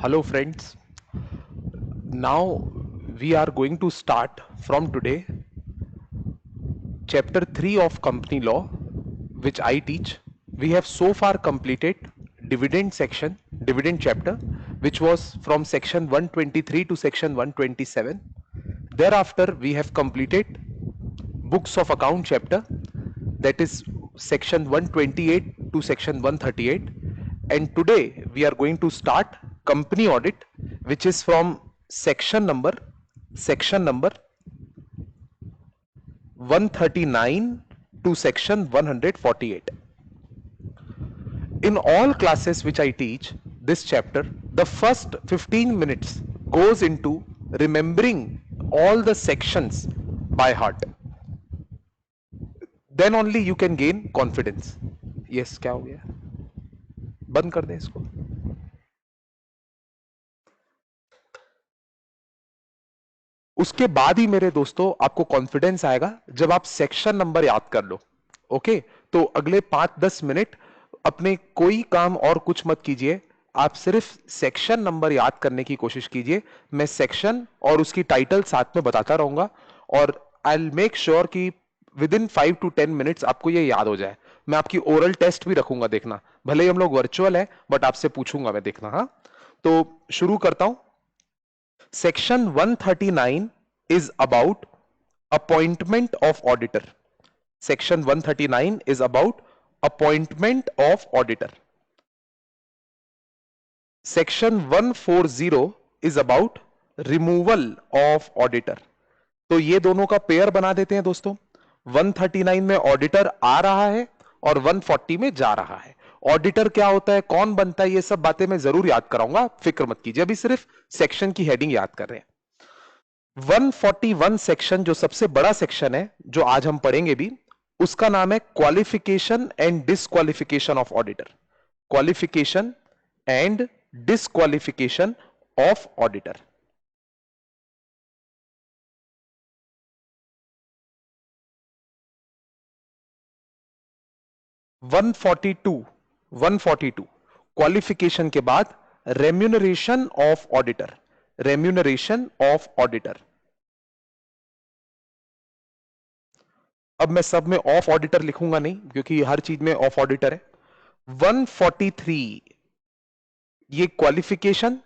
Hello friends, now we are going to start from today chapter 3 of company law which I teach. We have so far completed dividend section, dividend chapter, which was from section 123 to section 127. Thereafter we have completed books of account chapter, that is section 128 to section 138, and today we are going to start company audit, which is from section number 139 to section 148. In all classes which I teach this chapter, the first 15 minutes goes into remembering all the sections by heart. Then only you can gain confidence. Yes, क्या हो गया? बंद कर दें इसको. उसके बाद ही मेरे दोस्तों आपको कॉन्फिडेंस आएगा जब आप सेक्शन नंबर याद कर लो. ओके, तो अगले 5-10 मिनट अपने कोई काम और कुछ मत कीजिए, आप सिर्फ सेक्शन नंबर याद करने की कोशिश कीजिए. मैं सेक्शन और उसकी टाइटल साथ में बताता रहूंगा और आई विल मेक श्योर कि विद इन 5 to 10 मिनट्स आपको ये याद हो जाए. मैं आपकी ओरल टेस्ट भी रखूंगा, देखना. भले ही हम लोग वर्चुअल है बट आपसे पूछूंगा मैं, देखना. हाँ, तो शुरू करता हूं. Section 139 is about appointment of auditor. Section 139 is about appointment of auditor. Section 140 is about removal of auditor. तो ये दोनों का पेयर बना देते हैं दोस्तों. 139 में ऑडिटर आ रहा है और 140 में जा रहा है. ऑडिटर क्या होता है, कौन बनता है, ये सब बातें मैं जरूर याद कराऊंगा, फिक्र मत कीजिए. अभी सिर्फ सेक्शन की हेडिंग याद कर रहे हैं. 141 सेक्शन जो सबसे बड़ा सेक्शन है जो आज हम पढ़ेंगे भी, उसका नाम है qualification and disqualification of auditor. Qualification and disqualification of auditor. One forty two qualification के बाद remuneration of auditor. Remuneration of auditor. अब मैं सब में ऑफ ऑडिटर लिखूंगा नहीं क्योंकि हर चीज में ऑफ ऑडिटर है. 143 ये क्वालिफिकेशन,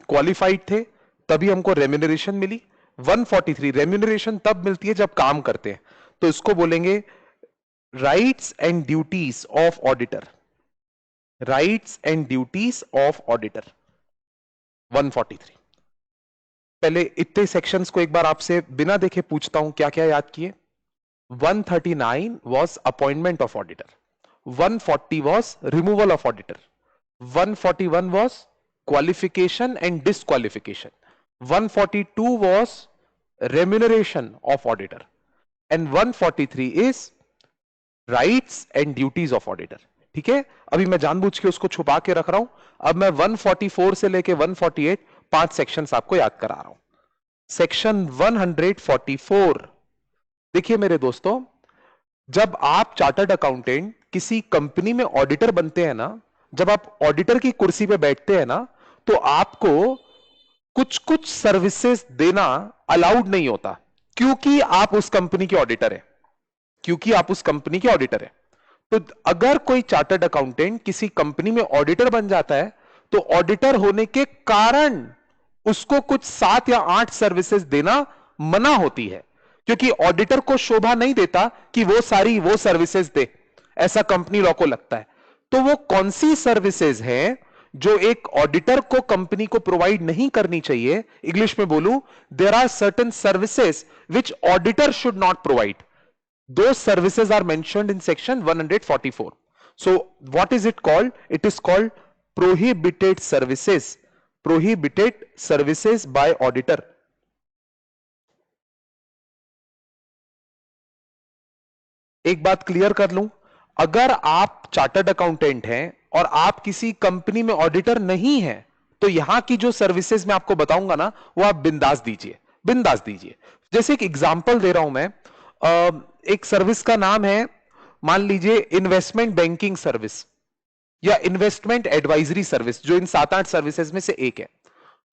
क्वालिफाइड थे तभी हमको रेम्यूनरेशन मिली. 143 रेम्यूनरेशन तब मिलती है जब काम करते हैं, तो इसको बोलेंगे rights and duties of auditor. Rights and duties of auditor 143. पहले इतने सेक्शंस को एक बार आपसे बिना देखे पूछता हूं, क्या क्या याद किए. 139 was appointment of auditor. 140 was removal of auditor. 141 was qualification and disqualification. 142 was remuneration of auditor. And 143 is rights and duties of auditor. ठीक है, अभी मैं जानबूझ के उसको छुपा के रख रहा हूं. अब मैं 144 से लेके 148 5 सेक्शंस आपको याद करा रहा हूं. सेक्शन 144. देखिए मेरे दोस्तों, जब आप चार्टर्ड अकाउंटेंट किसी कंपनी में ऑडिटर बनते हैं ना, जब आप ऑडिटर की कुर्सी पे बैठते हैं ना, तो आपको कुछ कुछ सर्विसेज देना अलाउड नहीं होता, क्योंकि आप उस कंपनी के ऑडिटर हैं. क्योंकि आप उस कंपनी के ऑडिटर हैं. तो अगर कोई चार्टर्ड अकाउंटेंट किसी कंपनी में ऑडिटर बन जाता है, तो ऑडिटर होने के कारण उसको कुछ 7 या 8 सर्विसेज देना मना होती है, क्योंकि ऑडिटर को शोभा नहीं देता कि वो सारी वो सर्विसेज दे, ऐसा कंपनी लॉ को लगता है. तो वो कौन सी सर्विसेज हैं जो एक ऑडिटर को कंपनी को प्रोवाइड नहीं करनी चाहिए. इंग्लिश में बोलूं, there are certain services which auditor should not provide. Those services are mentioned in section 144. So what is it called? It is called prohibited services. Prohibited services by auditor. एक बात clear कर लूं, अगर आप चार्टर्ड अकाउंटेंट हैं और आप किसी कंपनी में ऑडिटर नहीं हैं, तो यहां की जो सर्विसेज मैं आपको बताऊंगा ना, वो आप बिंदास दीजिए, बिंदास दीजिए. जैसे एक एग्जांपल दे रहा हूं मैं. एक सर्विस का नाम है, मान लीजिए इन्वेस्टमेंट बैंकिंग सर्विस. या इन्वेस्टमेंट एडवाइजरी सर्विस, जो इन 7-8 सर्विसेज में से एक है।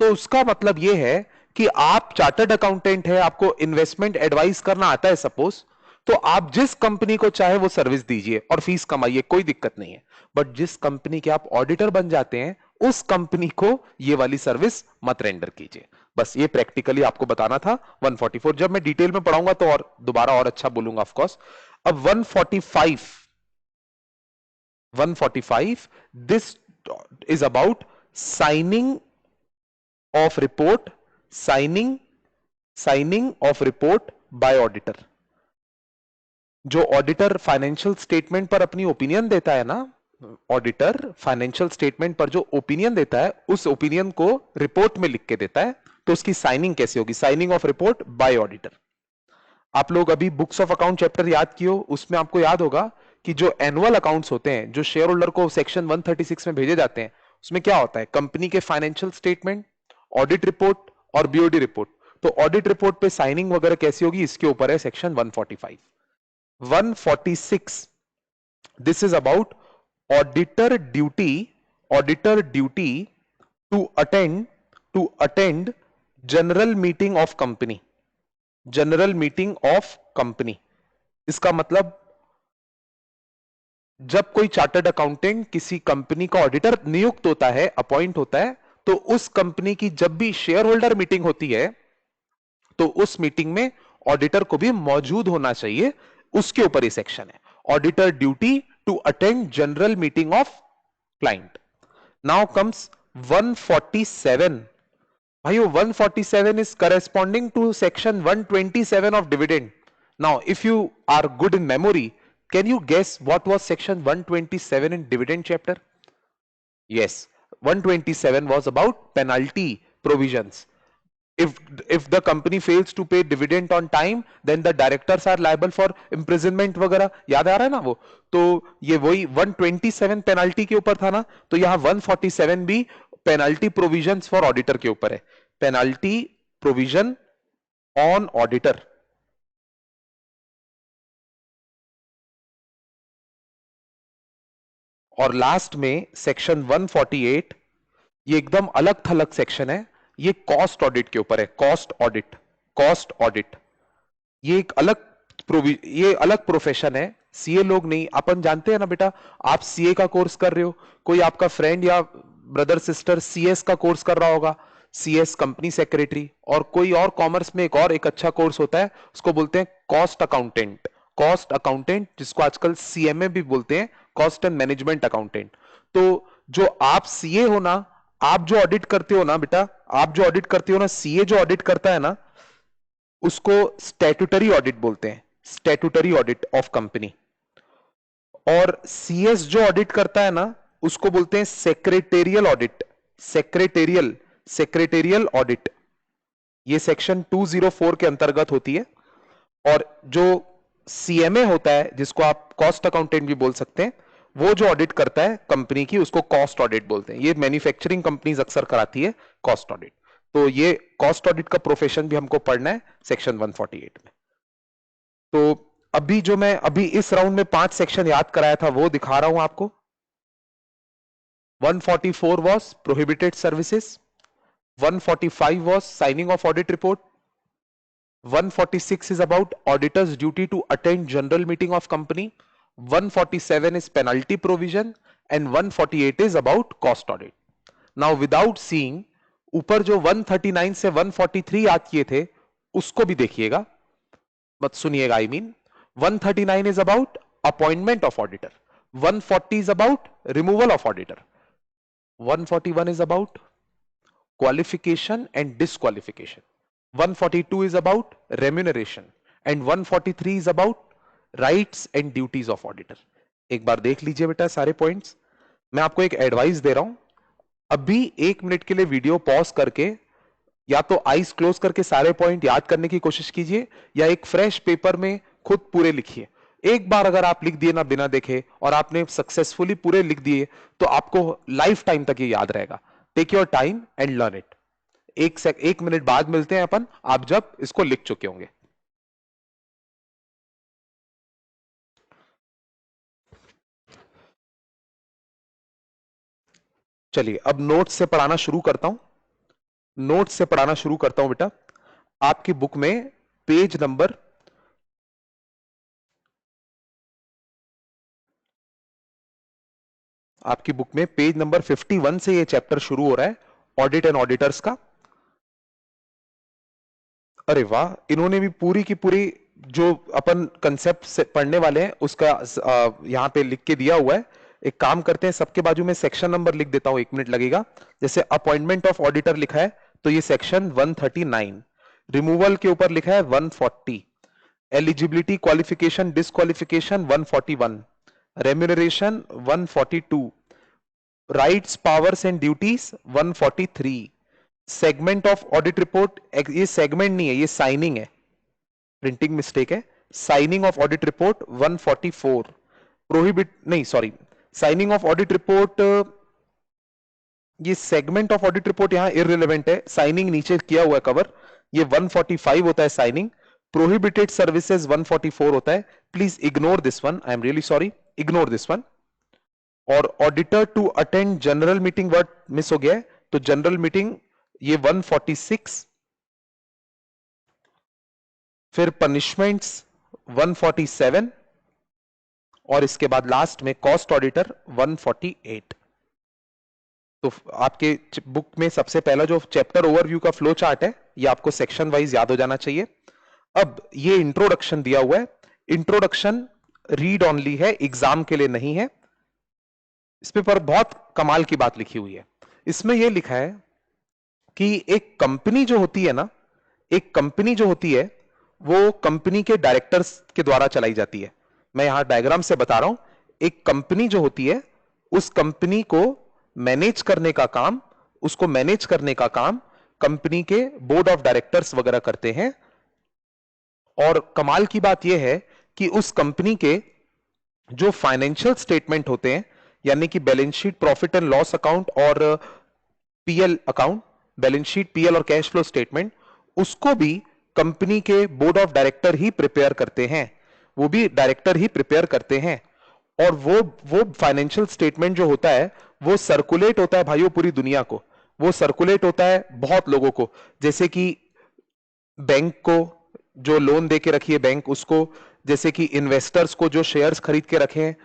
तो उसका मतलब यह है कि आप चार्टर्ड अकाउंटेंट है, आपको इन्वेस्टमेंट एडवाइस करना आता है सपोज, तो आप जिस कंपनी को चाहे वो सर्विस दीजिए और फीस कमाइए, कोई दिक्कत नहीं है। बट जिस कंपनी के आप ऑडिटर बन जाते हैं, उस कंपनी को ये वाली सर्विस मत रेंडर कीजिए। बस ये प्रैक्टिकली आपको बताना था 144। जब मैं डिटेल में पढ़ाऊंगा तो और दोबारा और अच्छा बोलूंगा ऑफ कोर्स। अब 145, this is about signing of report, signing of report by auditor। जो ऑडिटर फाइनेंशियल स्टेटमेंट पर अपनी ओपिनियन देता है ना, ऑडिटर फाइनेंशियल स्टेटमेंट पर जो ओपिनियन देता है, उस ओपिनियन को रिपोर्ट में लिख के देता है। तो उसकी साइनिंग कैसे होगी? Signing off report by auditor. आप लोग अभी बुक्स ऑफ अकाउंट चैप्टर याद किए हो, उसमें आपको याद होगा कि जो एनुअल अकाउंट्स होते हैं, जो शेयर होल्डर को सेक्शन 136 में भेजे जाते हैं, उसमें क्या होता है? कंपनी के फाइनेंशियल स्टेटमेंट, ऑडिट रिपोर्ट और बीओडी रिपोर्ट। तो ऑडिट रिपोर्ट पे साइनिंग वगैरह कैसी होगी, इसके ऊपर है section 145। 146, this is about auditor duty, auditor duty to attend general meeting of company, general meeting of company. इसका मतलब जब कोई चार्टर्ड अकाउंटेंट किसी कंपनी का ऑडिटर नियुक्त होता है, अपॉइंट होता है, तो उस कंपनी की जब भी शेयर होल्डर मीटिंग होती है, तो उस मीटिंग में ऑडिटर को भी मौजूद होना चाहिए। उसके ऊपर ये सेक्शन है, auditor duty to attend general meeting of client. Now comes 147। भाइयों 147 is corresponding to section 127 of dividend. Now, if you are good in memory, can you guess what was section 127 in dividend chapter? Yes, 127 was about penalty provisions. If the company fails to pay dividend on time, then the directors are liable for imprisonment वगैरह। याद आ रहा है ना वो? तो ये वही 127 penalty के ऊपर था ना, तो यहां 147 भी पेनाल्टी प्रोविजंस फॉर ऑडिटर के ऊपर है। Penalty provision on auditor. और लास्ट में सेक्शन 148, ये एकदम अलग थलग सेक्शन है। ये कॉस्ट ऑडिट के ऊपर है, कॉस्ट ऑडिट, कॉस्ट ऑडिट। ये एक अलग ये अलग प्रोफेशन है। सीए लोग नहीं, अपन जानते हैं ना बेटा, आप सीए का कोर्स कर रहे हो, कोई आपका फ्रेंड या ब्रदर सिस्टर सीएस का कोर्स कर रहा होगा, सीएस कंपनी सेक्रेटरी। और कोई और कॉमर्स में एक अच्छा कोर्स होता है, उसको बोलते हैं कॉस्ट अकाउंटेंट। कॉस्ट अकाउंटेंट, जिसको आजकल सीएमए भी बोलते हैं, कॉस्ट एंड मैनेजमेंट अकाउंटेंट। तो जो आप सीए हो ना, आप जो ऑडिट करते हो ना बेटा, आप जो ऑडिट करते हो ना, सीए जो ऑडिट करता है ना, उसको स्टैट्यूटरी ऑडिट बोलते हैं, स्टैट्यूटरी ऑडिट ऑफ कंपनी। और सीएस जो ऑडिट करता है ना, उसको बोलते हैं secretarial audit, secretarial, secretarial audit. ये सेक्शन 204 के अंतर्गत होती है। और जो सीएमए होता है, जिसको आप कॉस्ट अकाउंटेंट भी बोल सकते हैं, वो जो ऑडिट करता है कंपनी की, उसको कॉस्ट ऑडिट बोलते हैं। ये मैन्युफैक्चरिंग कंपनीज अक्सर कराती है कॉस्ट ऑडिट। तो ये कॉस्ट ऑडिट का प्रोफेशन भी हमको पढ़ना है सेक्शन 148 में। तो अभी जो मैं अभी इस राउंड में 5 सेक्शन याद कराया था, वो दिखा रहा हूं आपको। 144 was prohibited services, 145 was signing of audit report, 146 is about auditor's duty to attend general meeting of company, 147 is penalty provision, and 148 is about cost audit. Now without seeing, ऊपर जो 139 से 143 याद किए थे, उसको भी देखिएगा, मत सुनिएगा। I mean 139 is about appointment of auditor, 140 is about removal of auditor, 141 is about qualification and disqualification, 142 is about remuneration, and 143 is about rights and duties of auditor। एक बार देख लीजिए बेटा सारे पॉइंट्स। मैं आपको एक एडवाइस दे रहा हूं, अभी 1 मिनट के लिए वीडियो पॉज करके या तो आईज क्लोज करके सारे पॉइंट याद करने की कोशिश कीजिए, या एक फ्रेश पेपर में खुद पूरे लिखिए। एक बार अगर आप लिख दिए ना बिना देखे, और आपने सक्सेसफुली पूरे लिख दिए, तो आपको लाइफ टाइम तक ये याद रहेगा। Take your time and learn it. 1 minute बाद मिलते हैं अपन, आप जब इसको लिख चुके होंगे। चलिए अब नोट्स से पढ़ाना शुरू करता हूं, नोट्स से पढ़ाना शुरू करता हूं बेटा। आपकी बुक में पेज नंबर आपकी बुक में पेज नंबर 51 से ये चैप्टर शुरू हो रहा है, ऑडिट एंड ऑडिटर्स का। अरे वाह, इन्होंने भी पूरी की पूरी जो अपन कंसेप्ट से पढ़ने वाले हैं उसका यहां पे लिख के दिया हुआ है। एक काम करते हैं, सबके बाजू में सेक्शन नंबर लिख देता हूं, 1 मिनट लगेगा। जैसे अपॉइंटमेंट ऑफ ऑडिटर लिखा है तो ये सेक्शन 139, रिमूवल के ऊपर लिखा है 140, eligibility qualification disqualification 141, remuneration 142, rights powers and duties 143, segment of audit report, ये सेगमेंट नहीं है ये साइनिंग है, प्रिंटिंग मिस्टेक है, signing of audit report 144, prohibit नहीं sorry, signing of audit report, ये सेगमेंट ऑफ ऑडिट रिपोर्ट यहां इररिलेवेंट है, साइनिंग नीचे किया हुआ है कवर, ये 145 होता है साइनिंग, प्रोहिबिटेड सर्विसेज 144 होता है, please ignore this one, I am really sorry, ignore this one. और auditor to attend general meeting word miss हो गया है, तो जनरल मीटिंग ये 146, फिर पनिशमेंट्स 147, और इसके बाद लास्ट में कॉस्ट ऑडिटर 148। तो आपके बुक में सबसे पहला जो चैप्टर ओवरव्यू का फ्लो चार्ट है ये आपको सेक्शन वाइज याद हो जाना चाहिए। अब ये इंट्रोडक्शन दिया हुआ है, इंट्रोडक्शन रीड ऑनली है, एग्जाम के लिए नहीं है। इस पर बहुत कमाल की बात लिखी हुई है, इसमें यह लिखा है कि एक कंपनी जो होती है ना, एक कंपनी जो होती है वो कंपनी के डायरेक्टर्स के द्वारा चलाई जाती है। मैं यहां डायग्राम से बता रहा हूं, एक कंपनी जो होती है उस कंपनी को मैनेज करने का काम, उसको मैनेज करने का काम कंपनी के बोर्ड ऑफ डायरेक्टर्स वगैरह करते हैं। और कमाल की बात यह है कि उस कंपनी के जो फाइनेंशियल स्टेटमेंट होते हैं, यानी कि balance sheet, profit and loss account और PL account, balance sheet, PL और कैश फ्लो स्टेटमेंट, उसको भी कंपनी के बोर्ड ऑफ डायरेक्टर ही प्रिपेयर करते हैं, वो भी डायरेक्टर ही प्रिपेयर करते हैं। और वो फाइनेंशियल स्टेटमेंट जो होता है वो सर्कुलेट होता है भाइयों पूरी दुनिया को, वो सर्कुलेट होता है बहुत लोगों को, जैसे कि बैंक को जो लोन दे के रखी है बैंक उसको, जैसे कि इन्वेस्टर्स को जो शेयर्स खरीद के रखे हैं,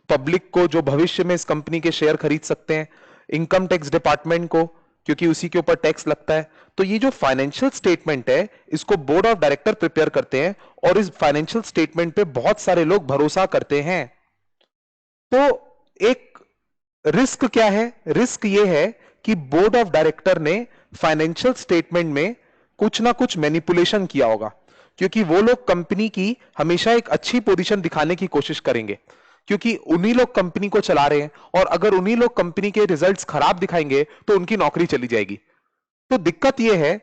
पब्लिक को जो भविष्य में इस कंपनी के शेयर खरीद सकते हैं, इनकम टैक्स डिपार्टमेंट को क्योंकि उसी के ऊपर टैक्स लगता है। तो ये जो फाइनेंशियल स्टेटमेंट है इसको बोर्ड ऑफ डायरेक्टर प्रिपेयर करते हैं और इस फाइनेंशियल स्टेटमेंट पे बहुत सारे लोग भरोसा करते हैं। तो एक रिस्क क्या है, रिस्क ये है कि बोर्ड ऑफ डायरेक्टर ने फाइनेंशियल स्टेटमेंट में कुछ ना कुछ मैनिपुलेशन किया होगा, क्योंकि वो लोग कंपनी की हमेशा एक अच्छी पोजीशन दिखाने की कोशिश करेंगे, क्योंकि उन्हीं लोग कंपनी को चला रहे हैं, और अगर उन्हीं लोग कंपनी के रिजल्ट्स खराब दिखाएंगे तो उनकी नौकरी चली जाएगी। तो दिक्कत यह है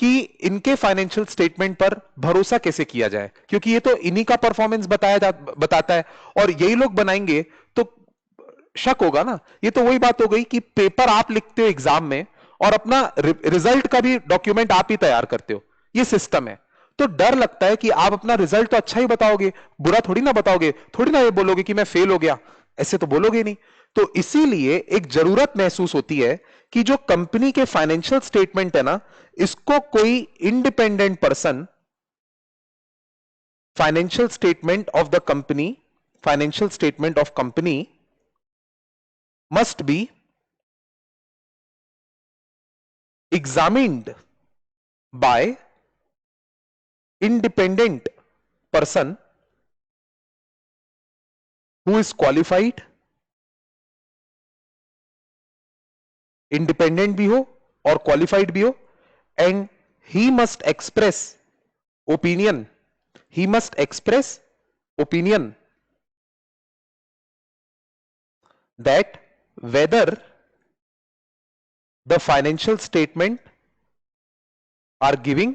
कि इनके फाइनेंशियल स्टेटमेंट पर भरोसा कैसे किया जाए, क्योंकि ये तो इन्हीं का परफॉर्मेंस बताता है, और यही लोग बनाएंगे तो शक होगा ना। ये तो वही बात हो गई कि पेपर आप लिखते हो एग्जाम में और अपना रिजल्ट का भी डॉक्यूमेंट आप ही तैयार करते हो, ये सिस्टम है। तो डर लगता है कि आप अपना रिजल्ट तो अच्छा ही बताओगे, बुरा थोड़ी ना बताओगे, थोड़ी ना ये बोलोगे कि मैं फेल हो गया, ऐसे तो बोलोगे नहीं। तो इसीलिए एक जरूरत महसूस होती है कि जो कंपनी के फाइनेंशियल स्टेटमेंट है ना, इसको कोई independent person, financial statement of the company, financial statement of company must be examined by independent person who is qualified, independent भी हो और qualified भी हो, and he must express opinion, he must express opinion that whether the financial statement are giving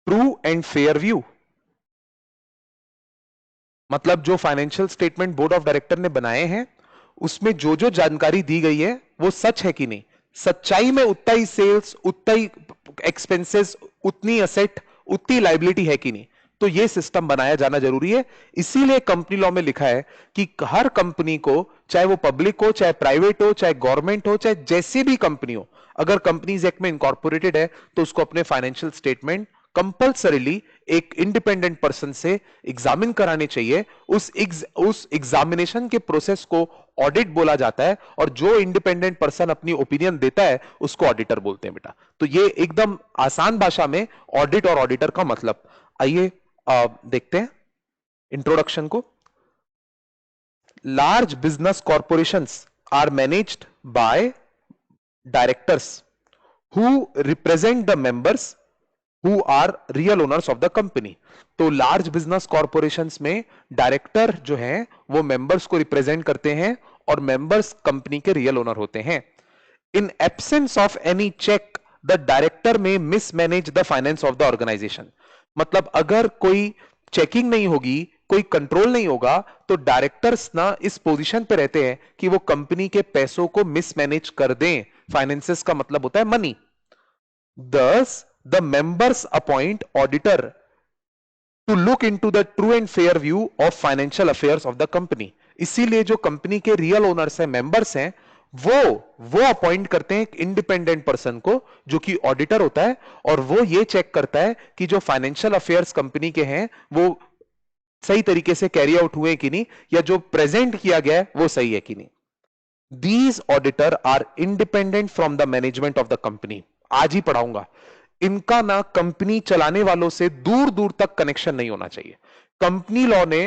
true and fair view। मतलब जो financial statement board of director ने बनाए हैं उसमें जो जो जानकारी दी गई है वो सच है कि नहीं, सच्चाई में उतना ही सेल्स, उतना ही एक्सपेंसेस, उतनी असेट, उतनी लाइबिलिटी है कि नहीं। तो ये सिस्टम बनाया जाना जरूरी है। इसीलिए कंपनी लॉ में लिखा है कि हर कंपनी को, चाहे वो पब्लिक हो, चाहे प्राइवेट हो, चाहे गवर्नमेंट हो, चाहे जैसी भी कंपनी हो, अगर कंपनीज एक्ट में इनकॉर्पोरेटेड है तो उसको अपने फाइनेंशियल स्टेटमेंट कंपल्सरीली एक इंडिपेंडेंट पर्सन से एग्जामिन कराने चाहिए। उस एग्जामिनेशन के प्रोसेस को ऑडिट बोला जाता है, और जो इंडिपेंडेंट पर्सन अपनी ओपिनियन देता है उसको ऑडिटर बोलते हैं बेटा। तो ये एकदम आसान भाषा में ऑडिट और ऑडिटर का मतलब। आइए देखते हैं इंट्रोडक्शन को। Large business corporations are managed by directors who represent the members who are real owners of the company. तो लार्ज बिजनेस कॉर्पोरेशंस में डायरेक्टर जो हैं वो मेंबर्स को रिप्रेजेंट करते हैं, और मेंबर्स कंपनी के रियल ओनर होते हैं। In absence of any check the director may mismanage the finance of the organisation. मतलब अगर कोई चेकिंग नहीं होगी, कोई कंट्रोल नहीं होगा, तो डायरेक्टर्स ना इस पोजीशन पे रहते हैं कि वो कंपनी के पैसों को मिसमैनेज कर दें। फाइनेंसेस का मतलब होता है money. Thus, the members appoint auditor to look into the true and fair view of financial affairs of the company. इसीलिए जो कंपनी के रियल ओनर्स हैं, मेंबर्स हैं, वो अपॉइंट करते हैं एक इंडिपेंडेंट पर्सन को जो कि ऑडिटर होता है, और वो ये चेक करता है कि जो फाइनेंशियल अफेयर्स कंपनी के हैं वो सही तरीके से कैरी आउट हुए कि नहीं, या जो प्रेजेंट किया गया है वो सही है कि नहीं। These auditor are independent from the management of the company. आज ही पढ़ाऊंगा। इनका ना कंपनी चलाने वालों से दूर दूर तक कनेक्शन नहीं होना चाहिए। कंपनी लॉ ने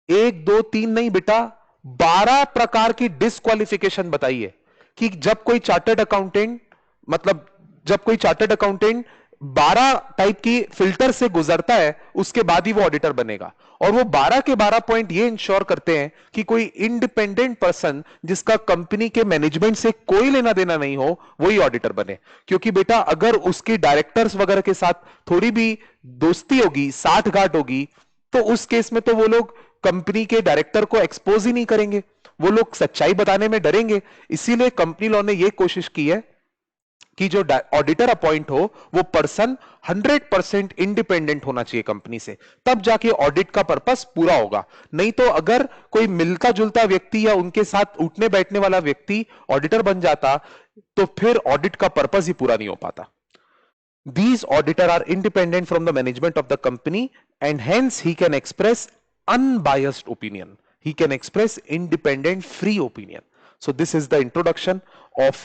1 2 3 नहीं बेटा, 12 प्रकार की डिस्क्वालिफिकेशन बताई है कि जब कोई चार्टर्ड अकाउंटेंट, मतलब जब कोई चार्टर्ड अकाउंटेंट 12 टाइप की फिल्टर से गुजरता है उसके बाद ही वो ऑडिटर बनेगा। और वो 12 के 12 पॉइंट ये इंश्योर करते हैं कि कोई इंडिपेंडेंट पर्सन जिसका कंपनी के मैनेजमेंट से कोई लेना देना नहीं हो वही ऑडिटर बने। क्योंकि बेटा अगर उसकी डायरेक्टर्स वगैरह के साथ थोड़ी भी दोस्ती होगी, साठगांठ होगी, तो उस केस में तो वो लोग कंपनी के डायरेक्टर को एक्सपोज ही नहीं करेंगे, वो लोग सच्चाई बताने में डरेंगे। इसीलिए कंपनी लॉ ने यह कोशिश की है कि जो ऑडिटर अपॉइंट हो वो पर्सन 100% इंडिपेंडेंट होना चाहिए कंपनी से, तब जाके ऑडिट का पर्पस पूरा होगा। नहीं तो अगर कोई मिलता जुलता व्यक्ति या उनके साथ उठने बैठने वाला व्यक्ति ऑडिटर बन जाता तो फिर ऑडिट का पर्पस ही पूरा नहीं हो पाता। These auditor are independent from the management of the company and hence he can express unbiased opinion. He can express independent free opinion. So this is the introduction of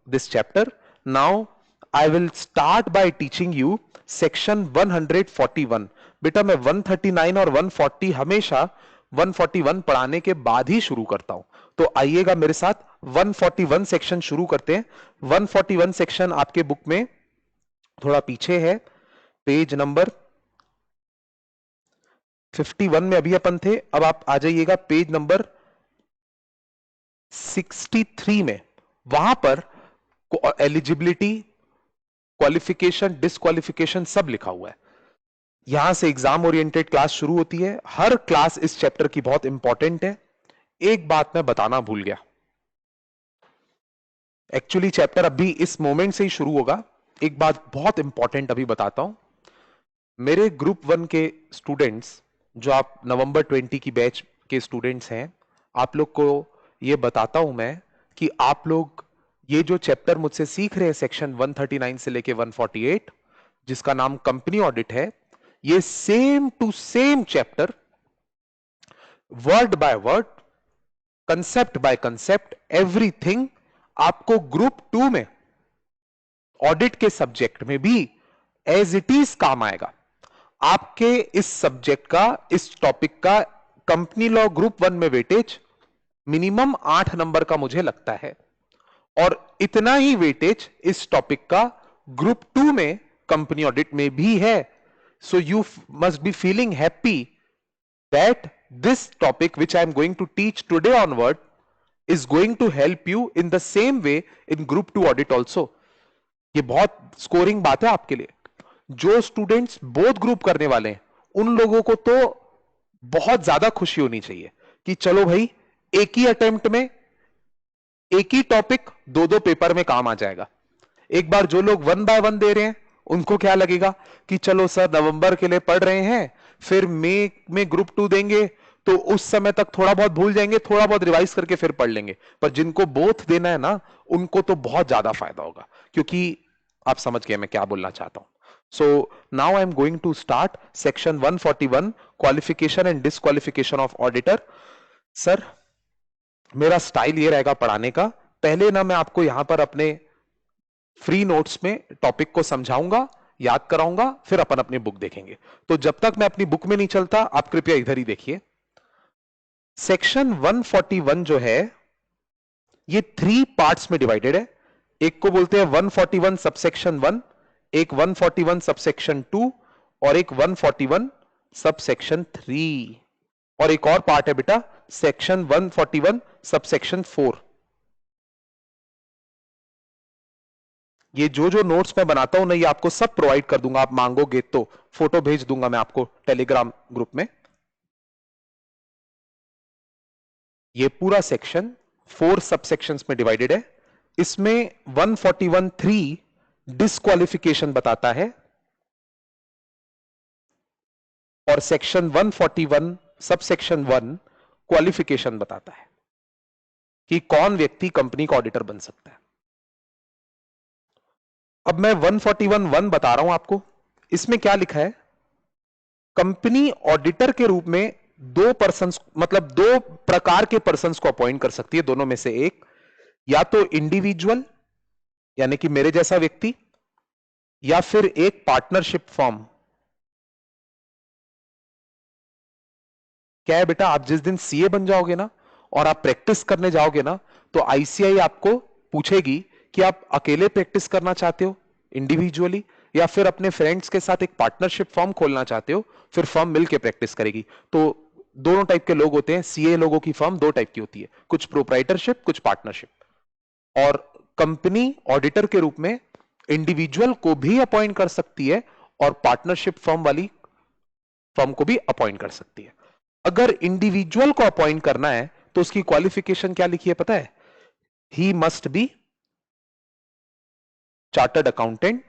this chapter. Now I will start by teaching you section 141. बेटा मैं 139 और 140 हमेशा 141 पढ़ाने के बाद ही शुरू करता हूं, तो आइएगा मेरे साथ 141 सेक्शन शुरू करते हैं। 141 सेक्शन आपके बुक में थोड़ा पीछे है, पेज नंबर 51 में अभी अपन थे। अब आप आ जाइएगा पेज नंबर 63 में। वहां पर एलिजिबिलिटी, क्वालिफिकेशन, डिसक्वालिफिकेशन सब लिखा हुआ है। यहां से एग्जाम ओरिएंटेड क्लास शुरू होती है। हर क्लास इस चैप्टर की बहुत इंपॉर्टेंट है। एक बात मैं बताना भूल गया, एक्चुअली चैप्टर अभी इस मोमेंट से ही शुरू होगा। एक बात बहुत इंपॉर्टेंट अभी बताता हूं। मेरे ग्रुप 1 के स्टूडेंट्स, जो आप नवंबर 20 की बैच के स्टूडेंट्स हैं, आप लोग को यह बताता हूं मैं कि आप लोग ये जो चैप्टर मुझसे सीख रहे हैं सेक्शन 139 से लेके 148, जिसका नाम कंपनी ऑडिट है, ये same to same chapter word by word, concept by concept, everything आपको ग्रुप 2 में ऑडिट के सब्जेक्ट में भी एज इट इज काम आएगा। आपके इस सब्जेक्ट का, इस टॉपिक का कंपनी लॉ ग्रुप 1 में वेटेज मिनिमम 8 नंबर का मुझे लगता है, और इतना ही वेटेज इस टॉपिक का ग्रुप 2 में कंपनी ऑडिट में भी है। So you must be feeling happy that this topic which I am going to teach today onward is going to help you in the same way in group 2 audit also. ये बहुत scoring बात है आपके लिए। जो students both group करने वाले हैं उन लोगों को तो बहुत ज्यादा खुशी होनी चाहिए कि चलो भाई एक ही अटेम्प्ट में एक ही टॉपिक 2-2 पेपर में काम आ जाएगा। एक बार जो लोग 1 बाय 1 दे रहे हैं उनको क्या लगेगा कि चलो सर नवंबर के लिए पढ़ रहे हैं, फिर मई में ग्रुप 2 देंगे, तो उस समय तक थोड़ा बहुत भूल जाएंगे, थोड़ा बहुत रिवाइज करके फिर पढ़ लेंगे। पर जिनको बोथ देना है ना, उनको तो बहुत ज्यादा फायदा होगा, क्योंकि आप समझ गए मैं क्या बोलना चाहता हूं। So now I am going to start section 141 qualification and disqualification of auditor. Sir मेरा स्टाइल ये रहेगा पढ़ाने का, पहले ना मैं आपको यहां पर अपने फ्री नोट्स में टॉपिक को समझाऊंगा, याद कराऊंगा, फिर अपन अपनी बुक देखेंगे। तो जब तक मैं अपनी बुक में नहीं चलता, आप कृपया इधर ही देखिए। सेक्शन 141 जो है ये 3 पार्ट्स में डिवाइडेड है। एक को बोलते हैं 141 सबसेक्शन 1, एक 141 सबसेक्शन 2 और एक 141 सबसेक्शन 3, और एक और पार्ट है बेटा सेक्शन 141 सबसेक्शन 4। ये जो जो नोट्स मैं बनाता हूं ना, ये आपको सब प्रोवाइड कर दूंगा, आप मांगोगे तो फोटो भेज दूंगा मैं आपको टेलीग्राम ग्रुप में। ये पूरा सेक्शन 4 सबसेक्शंस में डिवाइडेड है। इसमें 141(3) डिस्क्वालिफिकेशन बताता है, और सेक्शन 141 सबसेक्शन 1 क्वालिफिकेशन बताता है कि कौन व्यक्ति कंपनी का ऑडिटर बन सकता है। अब मैं 141(1) बता रहा हूं आपको। इसमें क्या लिखा है, कंपनी ऑडिटर के रूप में दो पर्सन्स, मतलब दो प्रकार के पर्सन्स को अपॉइंट कर सकती है, दोनों में से एक, या तो इंडिविजुअल यानी कि मेरे जैसा व्यक्ति, या फिर एक पार्टनरशिप फॉर्म। क्या है बेटा, आप जिस दिन सीए बन जाओगे ना और आप प्रैक्टिस करने जाओगे ना, तो आईसीआई आपको पूछेगी कि आप अकेले प्रैक्टिस करना चाहते हो इंडिविजुअली, या फिर अपने फ्रेंड्स के साथ एक पार्टनरशिप फॉर्म खोलना चाहते हो, फिर फर्म मिलकर प्रैक्टिस करेगी। तो दोनों टाइप के लोग होते हैं, सीए लोगों की फर्म दो टाइप की होती है, कुछ प्रोप्राइटरशिप कुछ पार्टनरशिप। और कंपनी ऑडिटर के रूप में इंडिविजुअल को भी अपॉइंट कर सकती है और पार्टनरशिप फर्म वाली फर्म को भी अपॉइंट कर सकती है। अगर इंडिविजुअल को अपॉइंट करना है तो उसकी क्वालिफिकेशन क्या लिखी है पता है, he must be chartered accountant,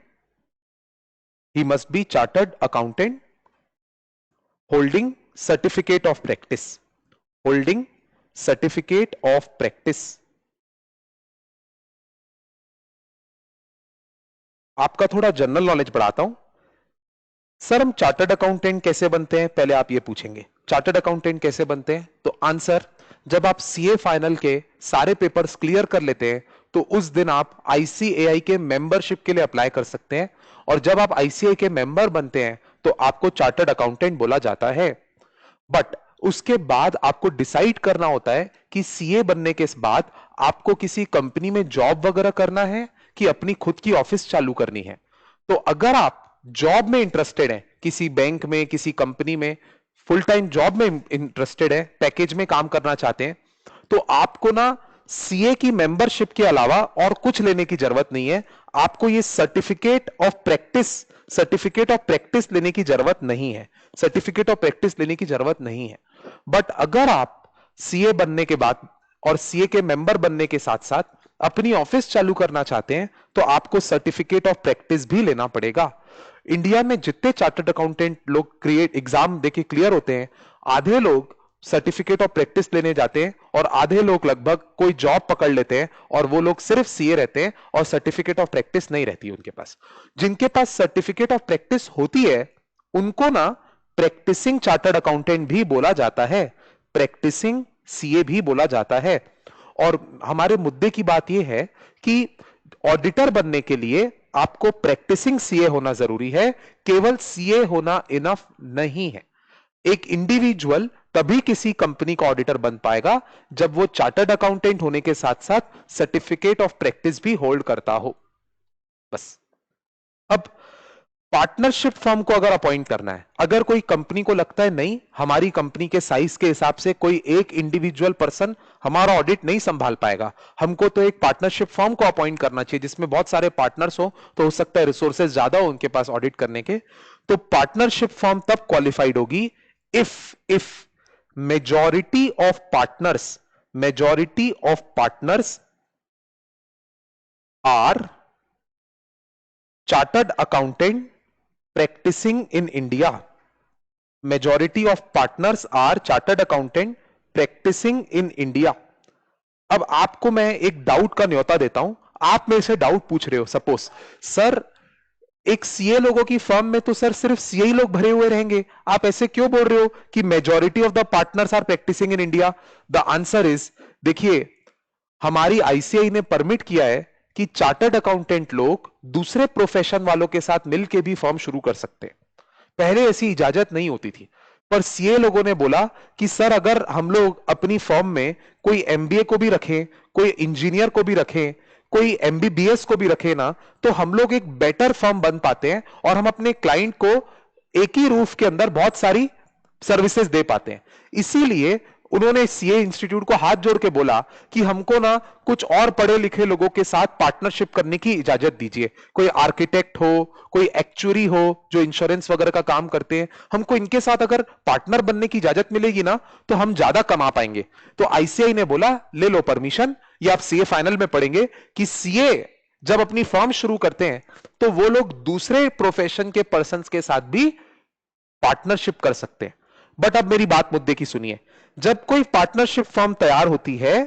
he must be chartered accountant holding certificate of practice, holding certificate of practice. आपका थोड़ा जनरल नॉलेज बढ़ाता हूं। सर हम चार्टर्ड अकाउंटेंट कैसे बनते हैं, पहले आप ये पूछेंगे चार्टर्ड अकाउंटेंट कैसे बनते हैं, तो आंसर, जब आप सीए फाइनल के सारे पेपर्स क्लियर कर लेते हैं तो उस दिन आप आईसीएआई के मेंबरशिप के लिए अप्लाई कर सकते हैं, और जब आप आईसीएआई के मेंबर बनते हैं तो आपको चार्टर्ड अकाउंटेंट बोला जाता है। बट उसके बाद आपको डिसाइड करना होता है कि सीए बनने के बाद आपको किसी कंपनी में जॉब वगैरह करना है कि अपनी खुद की ऑफिस चालू करनी है। तो अगर आप जॉब में इंटरेस्टेड हैं, किसी बैंक में किसी कंपनी में फुल टाइम जॉब में इंटरेस्टेड है, पैकेज में काम करना चाहते हैं, तो आपको ना सीए की मेंबरशिप के अलावा और कुछ लेने की जरूरत नहीं है। आपको ये सर्टिफिकेट ऑफ प्रैक्टिस लेने की जरूरत नहीं है, सर्टिफिकेट ऑफ प्रैक्टिस लेने की जरूरत नहीं है। बट अगर आप सीए बनने के बाद और सीए के मेंबर बनने के साथ साथ अपनी ऑफिस चालू करना चाहते हैं तो आपको सर्टिफिकेट ऑफ प्रैक्टिस भी लेना पड़ेगा। इंडिया में जितने चार्टर्ड अकाउंटेंट लोग एग्जाम देके क्लियर होते हैं, आधे लोग सर्टिफिकेट ऑफ प्रैक्टिस लेने जाते हैं और आधे लोग लगभग कोई जॉब पकड़ लेते हैं, और वो लोग सिर्फ सीए रहते हैं और सर्टिफिकेट ऑफ प्रैक्टिस नहीं रहती उनके पास। जिनके पास सर्टिफिकेट ऑफ प्रैक्टिस होती है उनको ना प्रैक्टिसिंग चार्टर्ड अकाउंटेंट भी बोला जाता है, प्रैक्टिसिंग सीए भी बोला जाता है। और हमारे मुद्दे की बात यह है कि ऑडिटर बनने के लिए आपको प्रैक्टिसिंग सीए होना जरूरी है, केवल सीए होना इनफ नहीं है। एक इंडिविजुअल तभी किसी कंपनी का ऑडिटर बन पाएगा जब वो चार्टर्ड अकाउंटेंट होने के साथ साथ सर्टिफिकेट ऑफ प्रैक्टिस भी होल्ड करता हो, बस। अब पार्टनरशिप फर्म को अगर अपॉइंट करना है, अगर कोई कंपनी को लगता है नहीं हमारी कंपनी के साइज के हिसाब से कोई एक इंडिविजुअल पर्सन हमारा ऑडिट नहीं संभाल पाएगा, हमको तो एक पार्टनरशिप फर्म को अपॉइंट करना चाहिए जिसमें बहुत सारे पार्टनर्स हो सकता है रिसोर्सेज ज्यादा हो उनके पास ऑडिट करने के, तो पार्टनरशिप फर्म तब क्वालिफाइड होगी if majority of partners are chartered accountant practicing in India. Majority of partners are chartered accountant practicing in India. अब आपको मैं एक डाउट का न्योता देता हूं, आप मेरे से डाउट पूछ रहे हो, सपोज सर एक सीए लोगों की फर्म में तो सर सिर्फ सीए ही लोग भरे हुए रहेंगे, आप ऐसे क्यों बोल रहे हो कि majority of the partners are practising in India? The answer is, देखिए हमारी आईसीआई ने परमिट किया है कि चार्टर्ड अकाउंटेंट लोग दूसरे प्रोफेशन वालों के साथ मिलकर भी फर्म शुरू कर सकते हैं। पहले ऐसी इजाजत नहीं होती थी, पर सीए लोगों ने बोला कि सर अगर हम लोग अपनी फर्म में कोई एमबीए को भी रखें, कोई इंजीनियर को भी रखें, कोई एमबीबीएस को भी रखें ना, तो हम लोग एक बेटर फर्म बन पाते हैं और हम अपने क्लाइंट को एक ही रूफ के अंदर बहुत सारी सर्विसेज दे पाते हैं। इसीलिए उन्होंने सीए इंस्टीट्यूट को हाथ जोड़ के बोला कि हमको ना कुछ और पढ़े लिखे लोगों के साथ पार्टनरशिप करने की इजाजत दीजिए। कोई आर्किटेक्ट हो, कोई एक्चुअरी हो जो इंश्योरेंस वगैरह का काम करते हैं, हमको इनके साथ अगर पार्टनर बनने की इजाजत मिलेगी ना तो हम ज्यादा कमा पाएंगे। तो आईसीआई ने बोला ले लो परमिशन, ये आप सीए फाइनल में पढ़ेंगे कि सीए जब अपनी फर्म शुरू करते हैं तो वो लोग दूसरे प्रोफेशन के पर्सन के साथ भी पार्टनरशिप कर सकते हैं। बट अब मेरी बात मुद्दे की सुनिए, जब कोई पार्टनरशिप फर्म तैयार होती है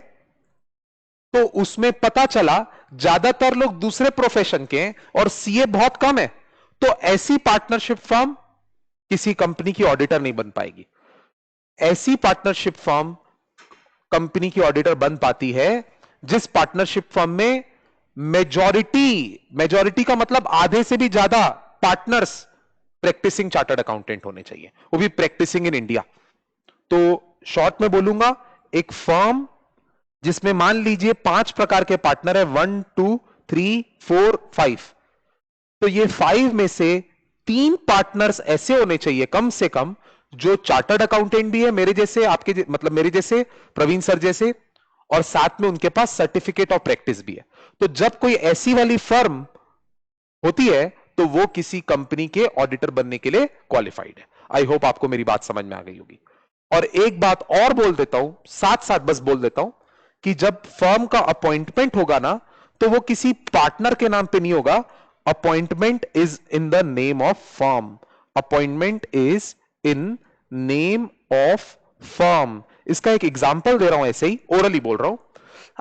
तो उसमें पता चला ज्यादातर लोग दूसरे प्रोफेशन के हैं और सीए बहुत कम है, तो ऐसी पार्टनरशिप फर्म किसी कंपनी की ऑडिटर नहीं बन पाएगी। ऐसी पार्टनरशिप फर्म कंपनी की ऑडिटर बन पाती है जिस पार्टनरशिप फर्म में मेजॉरिटी का मतलब आधे से भी ज्यादा पार्टनर्स प्रैक्टिसिंग चार्टर्ड अकाउंटेंट होने चाहिए, वो भी प्रैक्टिसिंग इन इंडिया। तो शॉर्ट में बोलूंगा, एक फर्म जिसमें मान लीजिए 5 प्रकार के पार्टनर है, 1 2 3 4 5, तो ये 5 में से 3 पार्टनर्स ऐसे होने चाहिए कम से कम जो चार्टर्ड अकाउंटेंट भी है, मेरे जैसे, आपके मतलब मेरे जैसे, प्रवीण सर जैसे, और साथ में उनके पास सर्टिफिकेट ऑफ प्रैक्टिस भी है। तो जब कोई ऐसी वाली फर्म होती है तो वो किसी कंपनी के ऑडिटर बनने के लिए क्वालिफाइड है। आई होप आपको मेरी बात समझ में आ गई होगी। और एक बात और बोल देता हूं, साथ साथ बस बोल देता हूं कि जब फर्म का अपॉइंटमेंट होगा ना तो वो किसी पार्टनर के नाम पे नहीं होगा। Appointment is in the name of firm. Appointment is in name of firm. इसका एक एग्जांपल दे रहा हूं, ऐसे ही ओरली बोल रहा हूं।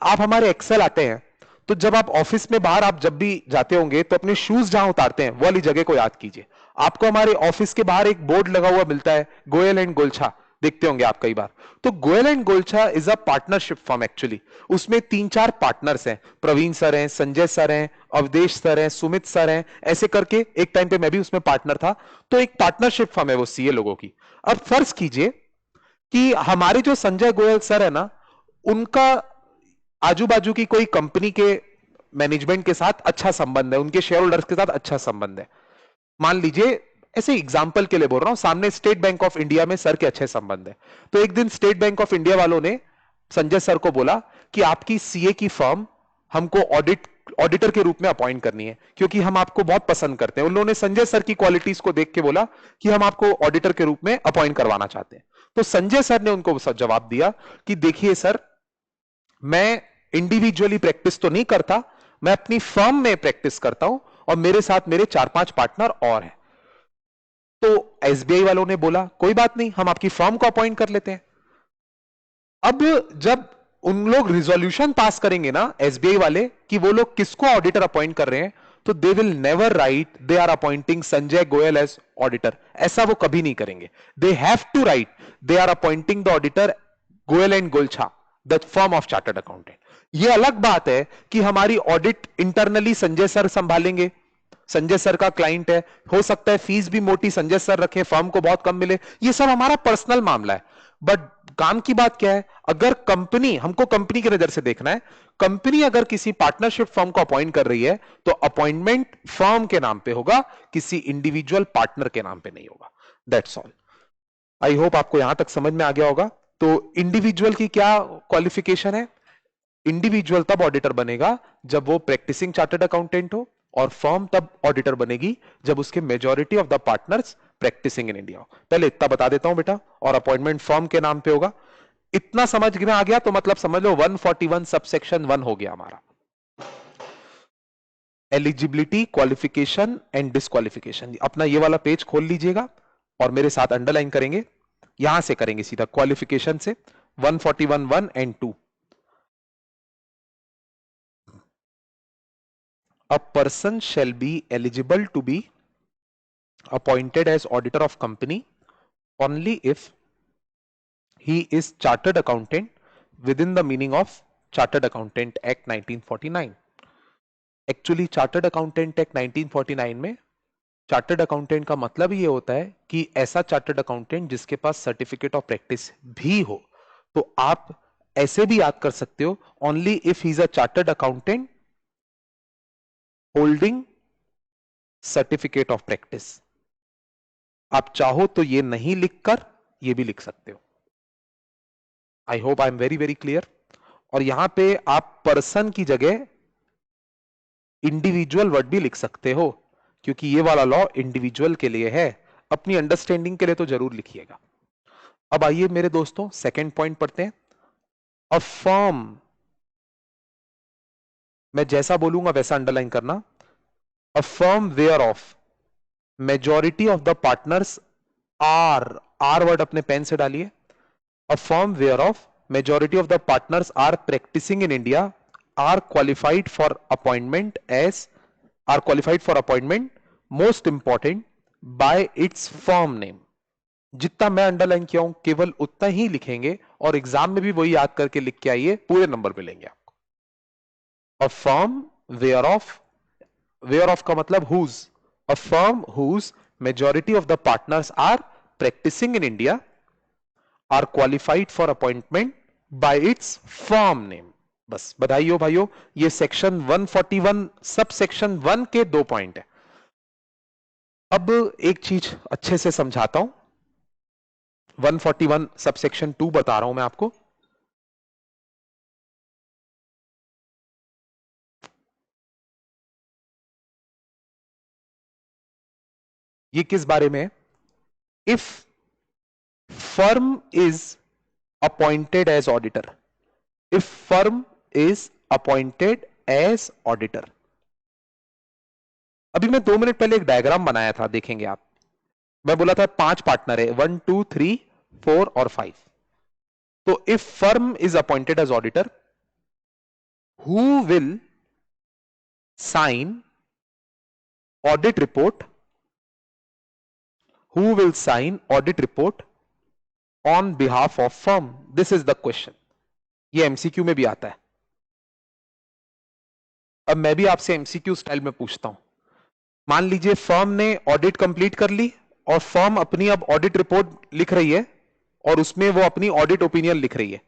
आप हमारे एक्सेल आते हैं तो जब आप ऑफिस में बाहर आप जब भी जाते होंगे तो अपने शूज जहां उतारते हैं वो वाली जगह को याद कीजिए। आपको हमारे ऑफिस के बाहर एक बोर्ड लगा हुआ मिलता है, गोयल एंड गोलछा, देखते होंगे आप कई बार। तो Goyal and Golchha is a partnership firm actually. उसमें 3-4 पार्टनर्स हैं, प्रवीण सर हैं, संजय सर हैं, अवधेश सर हैं, सुमित सर हैं, ऐसे करके एक टाइम पे मैं भी उसमें पार्टनर था। तो एक पार्टनरशिप फर्म है वो सीए लोगों की। अब फर्ज कीजिए कि हमारे जो संजय गोयल सर है ना, उनका आजू बाजू की कोई कंपनी के मैनेजमेंट के साथ अच्छा संबंध है, उनके शेयर होल्डर्स के साथ अच्छा संबंध है। मान लीजिए, ऐसे एग्जांपल के लिए बोल रहा हूं, सामने स्टेट बैंक ऑफ इंडिया में सर के अच्छे संबंध है। तो एक दिन स्टेट बैंक ऑफ इंडिया वालों ने संजय सर को बोला कि आपकी सीए की फर्म हमको ऑडिटर के रूप में अपॉइंट करनी है क्योंकि हम आपको बहुत पसंद करते हैं। उन्होंने संजय सर की क्वालिटीज को देख के बोला कि हम आपको ऑडिटर के रूप में अपॉइंट करवाना चाहते हैं। तो संजय सर ने उनको जवाब दिया कि देखिए सर, मैं इंडिविजुअली प्रैक्टिस तो नहीं करता, मैं अपनी फर्म में प्रैक्टिस करता हूं और मेरे साथ मेरे 4-5 पार्टनर और हैं। तो एसबीआई वालों ने बोला कोई बात नहीं, हम आपकी फर्म को अपॉइंट कर लेते हैं। अब जब उन लोग रिजोल्यूशन पास करेंगे ना एसबीआई वाले कि वो लोग किसको ऑडिटर अपॉइंट कर रहे हैं, तो they will never write they are appointing Sanjay Goyal as auditor. ऐसा वो कभी नहीं करेंगे। They have to write they are appointing the auditor Goyal and Golchha, the firm of chartered accountant. ये अलग बात है कि हमारी ऑडिट इंटरनली संजय सर संभालेंगे, संजय सर का क्लाइंट है, हो सकता है फीस भी मोटी संजय सर रखें, फर्म को बहुत कम मिले, ये सब हमारा पर्सनल मामला है। बट काम की बात क्या है, अगर कंपनी, हमको कंपनी की नजर से देखना है, कंपनी अगर किसी पार्टनरशिप फर्म को अपॉइंट कर रही है तो अपॉइंटमेंट फर्म के नाम पे होगा, किसी इंडिविजुअल पार्टनर के नाम पे नहीं होगा। That's all. आई होप आपको यहां तक समझ में आ गया होगा। तो इंडिविजुअल की क्या क्वालिफिकेशन है? इंडिविजुअल तब ऑडिटर बनेगा जब वो प्रैक्टिसिंग चार्टर्ड अकाउंटेंट हो, और फर्म तब ऑडिटर बनेगी जब उसके majority of the partners practising in India हो। पहले इतना बता देता हूं बेटा, और अपॉइंटमेंट फर्म के नाम पे होगा। इतना समझ में आ गया तो मतलब समझ लो 141 सबसेक्शन 1 हो गया हमारा। Eligibility, qualification and disqualification. अपना ये वाला पेज खोल लीजिएगा और मेरे साथ अंडरलाइन करेंगे, यहां से करेंगे सीधा क्वालिफिकेशन से 141(1) and 2। A person shall be eligible to be appointed as auditor of company only if he is chartered accountant within the meaning of Chartered Accountant Act 1949। Actually chartered accountant act 1949 में chartered accountant का मतलब ये होता है कि ऐसा chartered accountant जिसके पास certificate of practice भी हो। तो आप ऐसे भी याद कर सकते हो, only if he is a chartered accountant holding certificate of practice. आप चाहो तो ये नहीं लिखकर ये भी लिख सकते हो। I hope I am very very clear. और यहां पे आप पर्सन की जगह इंडिविजुअल वर्ड भी लिख सकते हो, क्योंकि ये वाला लॉ इंडिविजुअल के लिए है। अपनी अंडरस्टैंडिंग के लिए तो जरूर लिखिएगा। अब आइए मेरे दोस्तों सेकंड पॉइंट पढ़ते हैं। अ फर्म, मैं जैसा बोलूंगा वैसा अंडरलाइन करना। A firm where of majority of the partners are word अपने पेन से डालिए। A firm where of majority of the partners are practising in India are qualified for appointment as are qualified for appointment most important by its firm name. जितना मैं underline किया हूं केवल उतना ही लिखेंगे और एग्जाम में भी वही याद करके लिख के आइए, पूरे नंबर मिलेंगे आपको। अ फर्म वेयर ऑफ का मतलब whose. A firm whose majority of the partners are practising in India are qualified for appointment by its firm name. बस बधाई हो भाइयों, ये सेक्शन 141 सब सेक्शन 1 के 2 पॉइंट है। अब एक चीज अच्छे से समझाता हूं। 141 सब सेक्शन 2 बता रहा हूं मैं आपको। ये किस बारे में है? If firm is appointed as auditor, if firm is appointed as auditor. अभी मैं 2 मिनट पहले एक डायग्राम बनाया था, देखेंगे आप। मैं बोला था 5 पार्टनर है, 1 2 3 4 और 5। तो if firm is appointed as auditor, who will sign audit report, who will sign audit report on behalf of firm? This is the question. ये एमसीक्यू में भी आता है। अब मैं भी आपसे एमसीक्यू स्टाइल में पूछता हूं। मान लीजिए फर्म ने ऑडिट कंप्लीट कर ली और फर्म अपनी अब ऑडिट रिपोर्ट लिख रही है और उसमें वो अपनी ऑडिट ओपिनियन लिख रही है।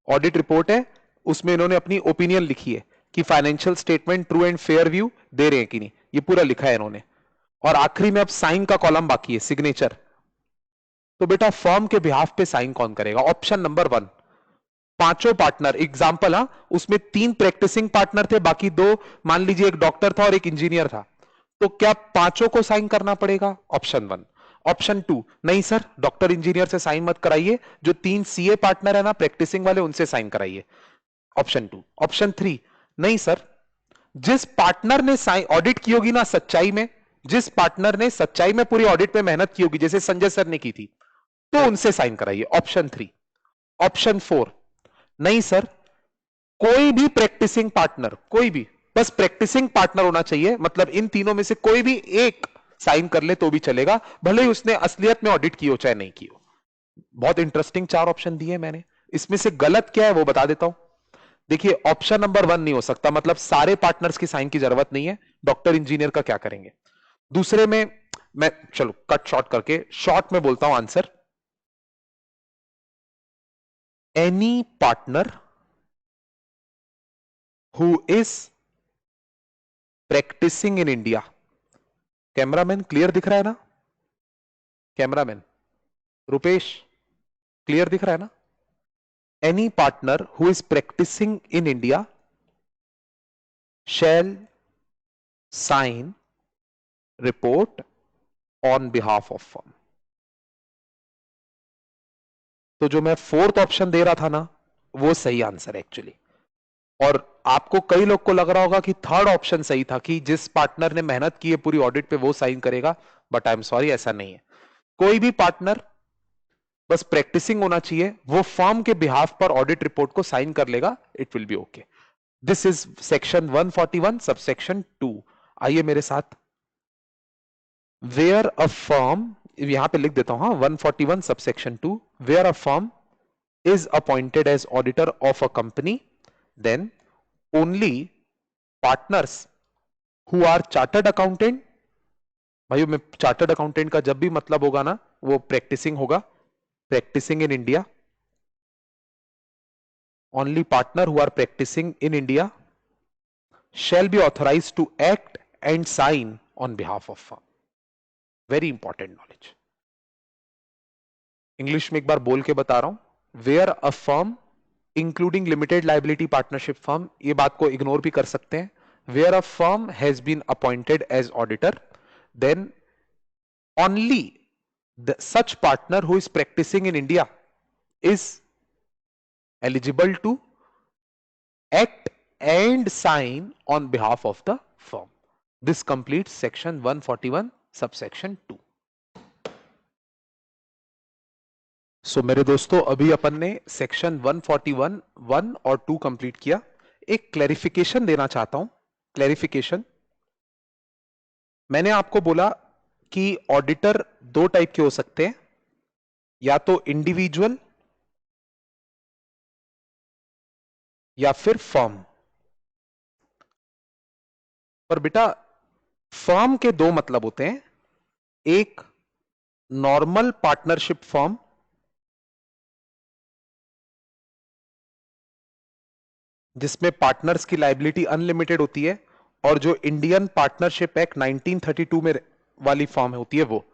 ऑडिट रिपोर्ट है, उसमें इन्होंने अपनी ओपिनियन लिखी है कि financial statement true and fair view दे रहे हैं कि नहीं, ये पूरा लिखा है इन्होंने। और आखिरी में अब साइन का कॉलम बाकी है, सिग्नेचर। तो बेटा फर्म के बिहाफ पे साइन कौन करेगा? ऑप्शन नंबर 1, पांचों पार्टनर। एग्जाम्पल, हाँ, उसमें 3 प्रैक्टिसिंग पार्टनर थे, बाकी 2, मान लीजिए एक डॉक्टर था और एक इंजीनियर था। तो क्या पांचों को साइन करना पड़ेगा? ऑप्शन 1। ऑप्शन 2, नहीं सर, डॉक्टर इंजीनियर से साइन मत कराइए, जो 3 सीए पार्टनर है ना प्रैक्टिसिंग वाले, उनसे साइन कराइए। ऑप्शन 2। ऑप्शन 3, नहीं सर, जिस पार्टनर ने साइन ऑडिट की होगी ना सच्चाई में, जिस पार्टनर ने सच्चाई में पूरी ऑडिट में मेहनत की होगी, जैसे संजय सर ने की थी, तो उनसे साइन कराइए। ऑप्शन 3। ऑप्शन 4, नहीं सर, कोई भी प्रैक्टिसिंग पार्टनर, कोई भी, बस प्रैक्टिसिंग पार्टनर होना चाहिए, मतलब इन तीनों में से कोई भी एक साइन कर ले तो भी चलेगा, भले ही उसने असलियत में ऑडिट की हो चाहे नहीं की हो। बहुत इंटरेस्टिंग 4 ऑप्शन दिए मैंने। इसमें से गलत क्या है वो बता देता हूं। देखिए ऑप्शन नंबर 1 नहीं हो सकता, मतलब सारे पार्टनर्स की साइन की जरूरत नहीं है। डॉक्टर इंजीनियर का क्या करेंगे? दूसरे में मैं चलो कट शॉर्ट करके शॉर्ट में बोलता हूं answer. Any partner who is practising in India. Cameraman clear दिख रहा है ना? कैमरामैन रुपेश, क्लियर दिख रहा है ना? Any partner who is practising in India shall sign report on behalf of firm। तो जो मैं 4th ऑप्शन दे रहा था ना, वो सही आंसर है एक्चुअली। और आपको कई लोग को लग रहा होगा कि थर्ड ऑप्शन सही था कि जिस पार्टनर ने मेहनत की है पूरी ऑडिट पे वो साइन करेगा, बट आई एम सॉरी, ऐसा नहीं है। कोई भी पार्टनर बस प्रैक्टिसिंग होना चाहिए, वो फर्म के बिहाफ पर ऑडिट रिपोर्ट को साइन कर लेगा, it will be okay. This is section 141 subsection 2। आइए मेरे साथ, वेयर अ फर्म, यहां पे लिख देता हूं, हाँ, 141 subsection 2, where a firm is appointed as auditor of a company, then only partners who are chartered accountant, भाइयों में चार्टर्ड अकाउंटेंट का जब भी मतलब होगा ना वो प्रैक्टिसिंग होगा, practising in India, only partner who are practicing in India shall be authorized to act and sign on behalf of firm. Very important knowledge. English में एक बार बोल के बता रहा हूं, where a firm including limited liability partnership firm, ये बात को इग्नोर भी कर सकते हैं, where a firm has been appointed as auditor, then only such partner who is practicing in India is eligible to act and sign on behalf of the firm. This completes section 141 subsection 2. सो मेरे दोस्तों, अभी अपन ने section 141 1 और 2 complete किया। एक clarification देना चाहता हूं। क्लैरिफिकेशन, मैंने आपको बोला कि ऑडिटर दो टाइप के हो सकते हैं, या तो इंडिविजुअल या फिर फर्म। पर बेटा, फर्म के दो मतलब होते हैं, एक नॉर्मल पार्टनरशिप फर्म, जिसमें पार्टनर्स की लायबिलिटी अनलिमिटेड होती है, और जो इंडियन पार्टनरशिप एक्ट 1932 में वाली फर्म होती है वो।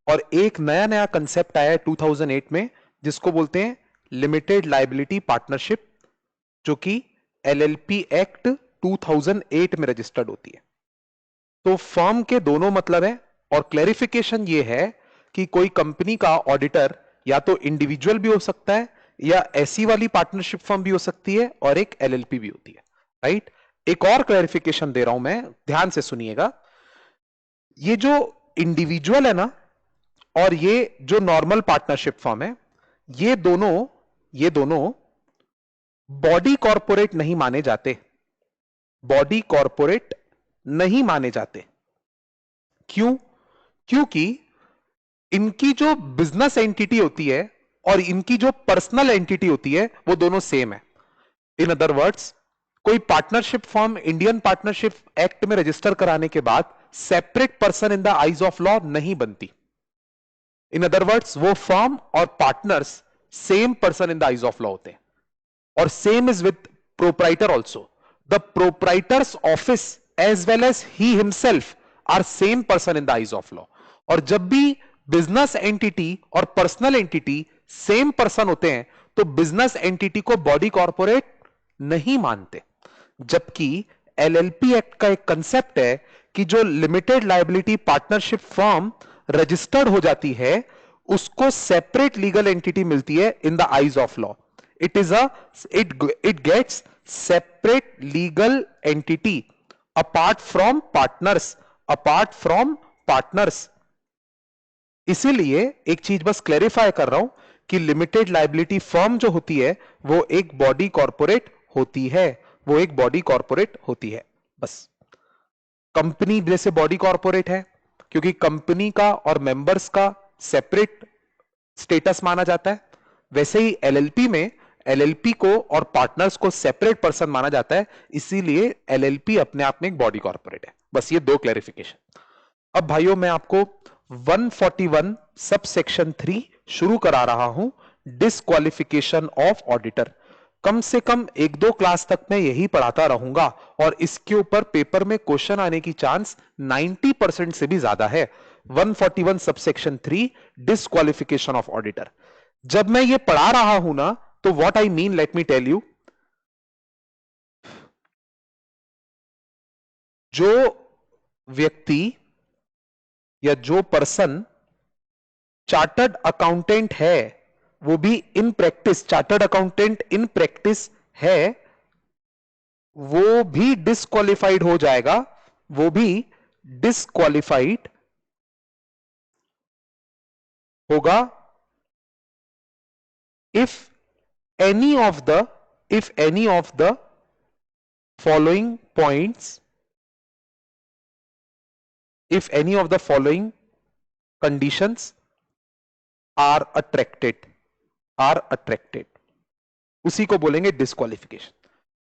और एक नया नया कंसेप्ट आया है 2008 में, जिसको बोलते हैं लिमिटेड लायबिलिटी पार्टनरशिप, जो कि एलएलपी एक्ट 2008 में रजिस्टर्ड होती है। तो फर्म के दोनों मतलब है, और क्लैरिफिकेशन ये है कि कोई कंपनी का ऑडिटर या तो इंडिविजुअल भी हो सकता है, या ऐसी वाली पार्टनरशिप फर्म भी हो सकती है, और एक एलएलपी भी होती है, राइट। एक और क्लैरिफिकेशन दे रहा हूं मैं, ध्यान से सुनिएगा। ये जो इंडिविजुअल है ना, और ये जो नॉर्मल पार्टनरशिप फर्म है, ये दोनों बॉडी कॉर्पोरेट नहीं माने जाते, बॉडी कॉर्पोरेट नहीं माने जाते। क्यों? क्योंकि इनकी जो बिजनेस एंटिटी होती है और इनकी जो पर्सनल एंटिटी होती है वो दोनों सेम है। इन अदर वर्ड्स, कोई partnership firm Indian partnership act में रजिस्टर कराने के बाद separate person in the eyes of law नहीं बनती। इन अदर वर्ड्स, वो फर्म और partners same person in the eyes of law होते हैं। और same is with proprietor also, the proprietor's office as well as he himself are same person in the eyes of law. और जब भी business entity और personal entity same person होते हैं तो बिजनेस एंटिटी को बॉडी कॉर्पोरेट नहीं मानते। जबकि एलएलपी एक्ट का एक कंसेप्ट है कि जो limited liability partnership firm registered हो जाती है उसको सेपरेट लीगल एंटिटी मिलती है इन the eyes of law. it gets separate legal entity apart from partners। इसीलिए एक चीज बस क्लैरिफाई कर रहा हूं कि लिमिटेड लायबिलिटी फर्म जो होती है वो एक बॉडी कॉर्पोरेट होती है, वो एक बॉडी कॉर्पोरेट होती है। बस कंपनी जैसे बॉडी कॉर्पोरेट है क्योंकि कंपनी का और मेंबर्स का सेपरेट स्टेटस माना जाता है, वैसे ही एलएलपी में एलएलपी को और पार्टनर्स को सेपरेट पर्सन माना जाता है, इसीलिए एलएलपी अपने आप में एक बॉडी कॉर्पोरेट है। बस ये दो क्लैरिफिकेशन। अब भाइयों, मैं आपको 141 सब सेक्शन 3 शुरू करा रहा हूं, डिस्क्वालिफिकेशन ऑफ ऑडिटर। कम से कम एक दो क्लास तक मैं यही पढ़ाता रहूंगा और इसके ऊपर पेपर में क्वेश्चन आने की चांस 90% से भी ज्यादा है। 141 सबसेक्शन 3 डिस्क्वालिफिकेशन ऑफ ऑडिटर। जब मैं ये पढ़ा रहा हूं ना, तो what I mean, let me tell you. जो व्यक्ति या जो पर्सन चार्टर्ड अकाउंटेंट है, वो भी in practice chartered accountant in practice है, वो भी डिस्क्वालिफाइड हो जाएगा, वो भी डिस्क्वालिफाइड होगा if any of the if any of the following points if any of the following conditions are attracted उसी को बोलेंगे डिस्क्वालिफिकेशन।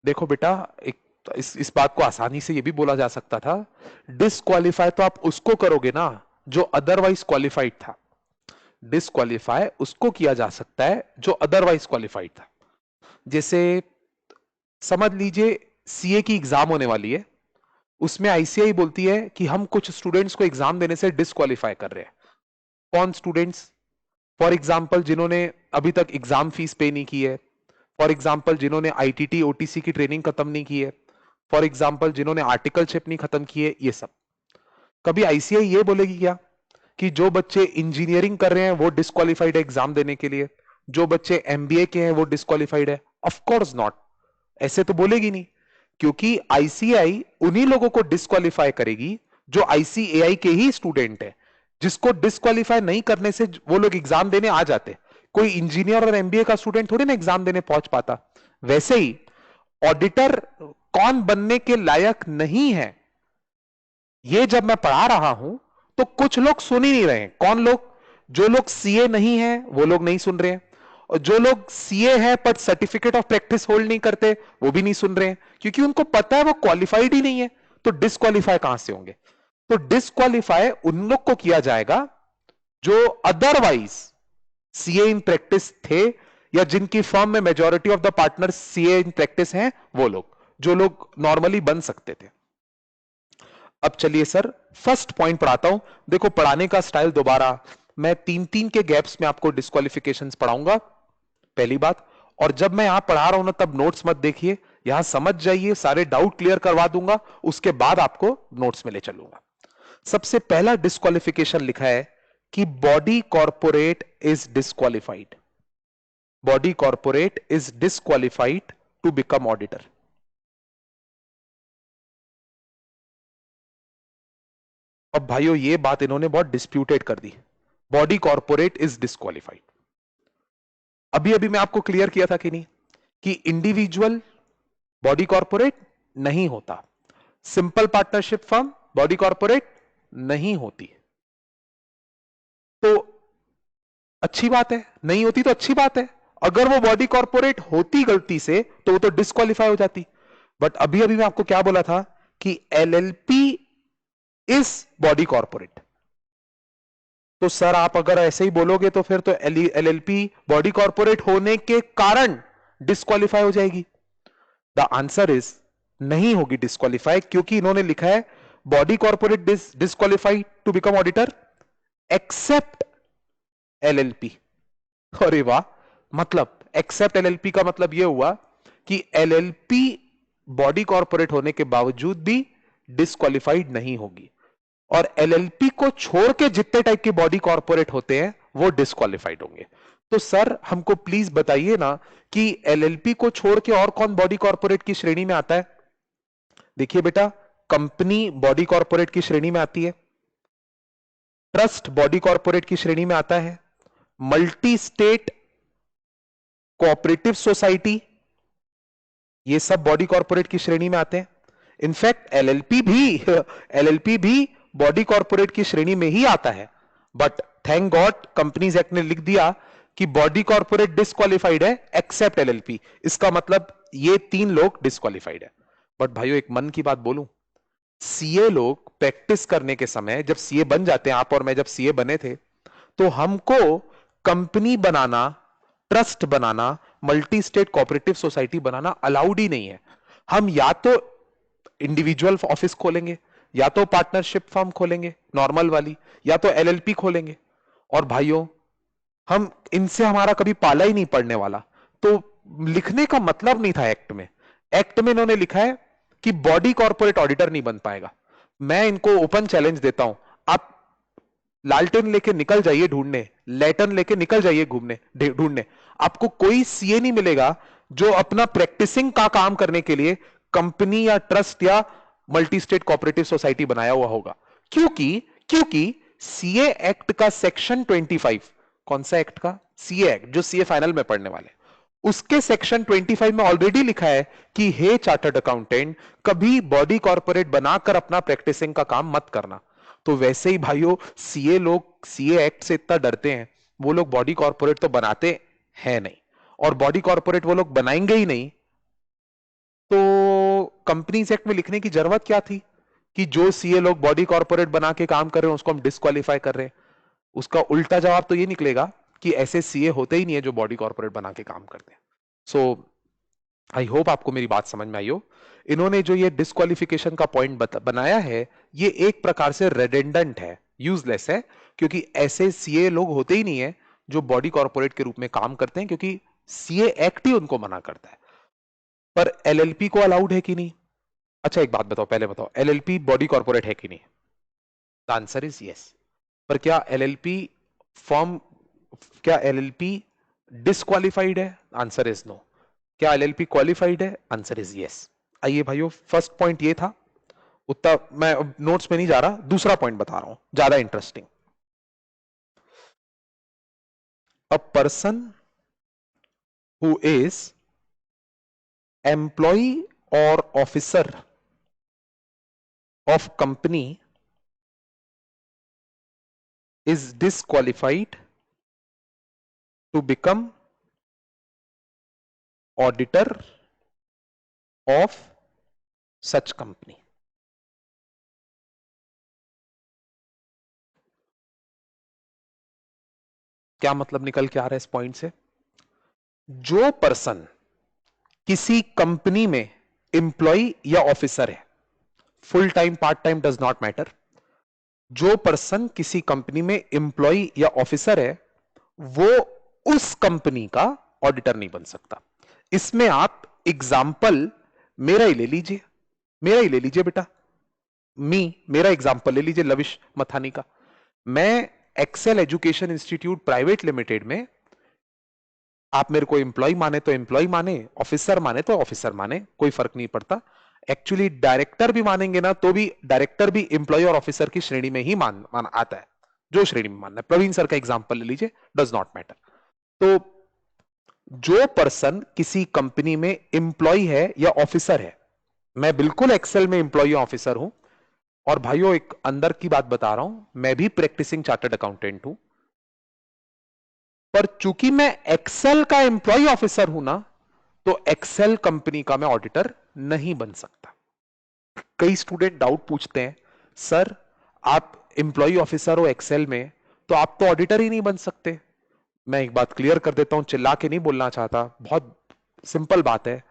देखो बेटा, एक इस बात को आसानी से ये भी बोला जा सकता था, डिस्क्वालीफाई तो आप उसको करोगे ना जो अदरवाइज क्वालिफाइड था, डिस्क्वालीफाई उसको किया जा सकता है जो अदरवाइज क्वालिफाइड था। जैसे समझ लीजिए सीए की एग्जाम होने वाली है, उसमें आईसीआई बोलती है कि हम कुछ स्टूडेंट्स को एग्जाम देने से डिस्क्वालीफाई कर रहे हैं। कौन स्टूडेंट्स? फॉर एग्जाम्पल जिन्होंने अभी तक एग्जाम फीस पे नहीं की है, फॉर एग्जाम्पल जिन्होंने आईटीटी ओटीसी की ट्रेनिंग खत्म नहीं की है, फॉर एग्जाम्पल जिन्होंने आर्टिकलशिप नहीं खत्म की है, ये सब। कभी आईसीआई ये बोलेगी क्या कि जो बच्चे इंजीनियरिंग कर रहे हैं वो डिस्क्वालिफाइड है एग्जाम देने के लिए, जो बच्चे एमबीए के हैं वो डिस्क्वालिफाइड है? ऑफ कोर्स नॉट, ऐसे तो बोलेगी नहीं, क्योंकि आईसीआई उन्हीं लोगों को डिस्क्वालीफाई करेगी जो आईसीएआई के ही स्टूडेंट है, जिसको डिस्क्वालीफाई नहीं करने से वो लोग एग्जाम देने आ जाते। कोई इंजीनियर और एमबीए का स्टूडेंट थोड़ी ना एग्जाम देने पहुंच पाता। वैसे ही ऑडिटर कौन बनने के लायक नहीं है, ये जब मैं पढ़ा रहा हूं तो कुछ लोग सुन ही नहीं रहे हैं। कौन लोग? जो लोग सीए नहीं है वो लोग नहीं सुन रहे हैं, और जो लोग सीए है पर सर्टिफिकेट ऑफ प्रैक्टिस होल्ड नहीं करते वो भी नहीं सुन रहे हैं, क्योंकि उनको पता है वो क्वालिफाइड ही नहीं है, तो डिस्क्वालीफाई कहां से होंगे? तो डिस्क्वालीफाई उन लोग को किया जाएगा जो अदरवाइज सीए इन प्रैक्टिस थे, या जिनकी फर्म में majority of the partner CA in practice हैं, वो लोग, जो लोग नॉर्मली बन सकते थे। अब चलिए सर फर्स्ट पॉइंट पढ़ाता हूं। देखो पढ़ाने का स्टाइल दोबारा, मैं 3-3 के गैप्स में आपको डिस्क्वालिफिकेशंस पढ़ाऊंगा, पहली बात। और जब मैं यहां पढ़ा रहा हूं ना तब नोट्स मत देखिए, यहां समझ जाइए, सारे डाउट क्लियर करवा दूंगा, उसके बाद आपको नोट्स में ले चलूंगा। सबसे पहला डिस्क्वालिफिकेशन लिखा है कि body corporate is disqualified, body corporate is disqualified to become auditor. अब भाइयों ये बात इन्होंने बहुत डिस्प्यूटेड कर दी, बॉडी कॉर्पोरेट इज डिस्क्वालिफाइड। अभी अभी मैं आपको क्लियर किया था कि नहीं कि इंडिविजुअल बॉडी कॉर्पोरेट नहीं होता, simple partnership firm body corporate नहीं होती। तो अच्छी बात है, नहीं होती तो अच्छी बात है। अगर वो बॉडी कॉर्पोरेट होती गलती से तो वो तो डिस्क्वालीफाई हो जाती। बट अभी अभी मैं आपको क्या बोला था कि एलएलपी इज बॉडी कॉर्पोरेट। तो सर आप अगर ऐसे ही बोलोगे तो फिर तो एलएलपी बॉडी कॉर्पोरेट होने के कारण डिस्क्वालीफाई हो जाएगी। द आंसर इज नहीं होगी डिस्क्वालीफाई, क्योंकि इन्होंने लिखा है body corporate disqualified to become auditor except LLP. अरे वाह, मतलब एक्सेप्ट एलएलपी का मतलब यह हुआ कि एलएलपी बॉडी कॉर्पोरेट होने के बावजूद भी डिस्क्वालीफाइड नहीं होगी, और एलएलपी को छोड़ के जितने टाइप के बॉडी कॉर्पोरेट होते हैं वो डिस्क्वालीफाइड होंगे। तो सर हमको प्लीज बताइए ना कि एलएलपी को छोड़ के और कौन बॉडी कॉर्पोरेट की श्रेणी में आता है? देखिए बेटा, कंपनी बॉडी कॉर्पोरेट की श्रेणी में आती है, ट्रस्ट बॉडी कॉर्पोरेट की श्रेणी में आता है, मल्टी स्टेट कोऑपरेटिव सोसाइटी, ये सब बॉडी कॉर्पोरेट की श्रेणी में आते हैं। इनफैक्ट एलएलपी भी बॉडी कॉर्पोरेट की श्रेणी में ही आता है, but thank God companies act ने लिख दिया कि बॉडी कॉर्पोरेट डिस्क्वालीफाइड है एक्सेप्ट एलएलपी। इसका मतलब ये 3 लोग डिस्क्वालीफाइड है। बट भाइयों एक मन की बात बोलूं, सीए लोग प्रैक्टिस करने के समय, जब सीए बन जाते हैं, आप और मैं जब सीए बने थे, तो हमको कंपनी बनाना, ट्रस्ट बनाना, मल्टी स्टेट कोऑपरेटिव सोसाइटी बनाना अलाउड ही नहीं है। हम या तो इंडिविजुअल ऑफिस खोलेंगे, या तो पार्टनरशिप फर्म खोलेंगे नॉर्मल वाली, या तो एलएलपी खोलेंगे। और भाइयों हम इनसे हमारा कभी पाला ही नहीं पड़ने वाला, तो लिखने का मतलब नहीं था एक्ट में। एक्ट में इन्होंने लिखा है कि बॉडी कॉर्पोरेट ऑडिटर नहीं बन पाएगा। मैं इनको ओपन चैलेंज देता हूं, आप लालटेन लेके निकल जाइए ढूंढने, लैटन लेके निकल जाइए घूमने ढूंढने, आपको कोई सीए नहीं मिलेगा जो अपना प्रैक्टिसिंग का काम करने के लिए कंपनी या ट्रस्ट या मल्टी स्टेट कोऑपरेटिव सोसाइटी बनाया हुआ होगा। क्योंकि क्योंकि सीए एक्ट का सेक्शन 25, कौन सा एक्ट का? सीए एक्ट, जो सीए फाइनल में पढ़ने वाले, उसके सेक्शन 25 में ऑलरेडी लिखा है कि हे चार्टर्ड अकाउंटेंट, कभी बॉडी कॉर्पोरेट बनाकर अपना प्रैक्टिसिंग का काम मत करना। तो वैसे ही भाइयों, सीए लोग सीए एक्ट से इतना डरते हैं, वो लोग बॉडी कॉर्पोरेट तो बनाते हैं नहीं, और बॉडी कॉर्पोरेट वो लोग बनाएंगे ही नहीं, तो कंपनीज एक्ट में लिखने की जरूरत क्या थी कि जो सीए लोग बॉडी कॉर्पोरेट बना के काम कर रहे हैं उसको हम डिस्क्वालीफाई कर रहे हैं? उसका उल्टा जवाब तो ये निकलेगा कि ऐसे सीए होते ही नहीं है जो बॉडी कॉर्पोरेट बना के काम करते हैं। सो आई होप आपको मेरी बात समझ में आई हो। इन्होंने जो ये डिस्क्वालिफिकेशन का पॉइंट बनाया है, ये एक प्रकार से रेडेंडेंट है, यूजलेस है, क्योंकि ऐसे सीए लोग होते ही नहीं है जो बॉडी कॉर्पोरेट के रूप में काम करते हैं, क्योंकि सीए एक्ट ही उनको मना करता है। पर एलएलपी को अलाउड है कि नहीं? अच्छा एक बात बताओ, पहले बताओ, एलएलपी बॉडी कॉर्पोरेट है कि नहीं? The answer is yes. पर क्या एलएलपी फॉर्म, क्या एलएलपी डिस्क्वालिफाइड है? Answer is no. क्या एलएलपी क्वालिफाइड है? Answer is yes. आइए भाइयों, फर्स्ट पॉइंट ये था, उतना मैं नोट्स में नहीं जा रहा, दूसरा पॉइंट बता रहा हूं, ज्यादा interesting. A person who is employ और officer of company is disqualified to become auditor of such company। क्या मतलब निकल के आ रहा है इस पॉइंट से? जो पर्सन किसी कंपनी में एम्प्लॉय या ऑफिसर है, full time part time does not matter, जो पर्सन किसी कंपनी में एम्प्लॉय या ऑफिसर है, वो उस कंपनी का ऑडिटर नहीं बन सकता। इसमें आप एग्जाम्पल मेरा ही ले लीजिए, मेरा ही ले लीजिए बेटा, मेरा एग्जाम्पल ले लीजिए, लविश मथानी का। मैं Excel Education Institute Private Limited में, आप मेरे को एम्प्लॉय माने तो एम्प्लॉय माने, ऑफिसर माने तो ऑफिसर माने, कोई फर्क नहीं पड़ता। एक्चुअली डायरेक्टर भी मानेंगे ना तो भी डायरेक्टर भी एम्प्लॉय और ऑफिसर की श्रेणी में ही मान आता है, जो श्रेणी में मानना है। प्रवीण सर का एग्जाम्पल ले लीजिए, डज नॉट मैटर। तो जो पर्सन किसी कंपनी में एम्प्लॉय है या ऑफिसर है, मैं बिल्कुल एक्सेल में एम्प्लॉय ऑफिसर हूं, और भाइयों एक अंदर की बात बता रहा हूं, मैं भी प्रैक्टिसिंग चार्टर्ड अकाउंटेंट हूं, पर चूंकि मैं एक्सेल का एम्प्लॉय ऑफिसर हूं ना, तो एक्सेल कंपनी का मैं ऑडिटर नहीं बन सकता। कई स्टूडेंट डाउट पूछते हैं, सर आप एम्प्लॉय ऑफिसर हो एक्सेल में, तो आप तो ऑडिटर ही नहीं बन सकते। मैं एक बात क्लियर कर देता हूं, चिल्ला के नहीं बोलना चाहता, बहुत सिंपल बात है।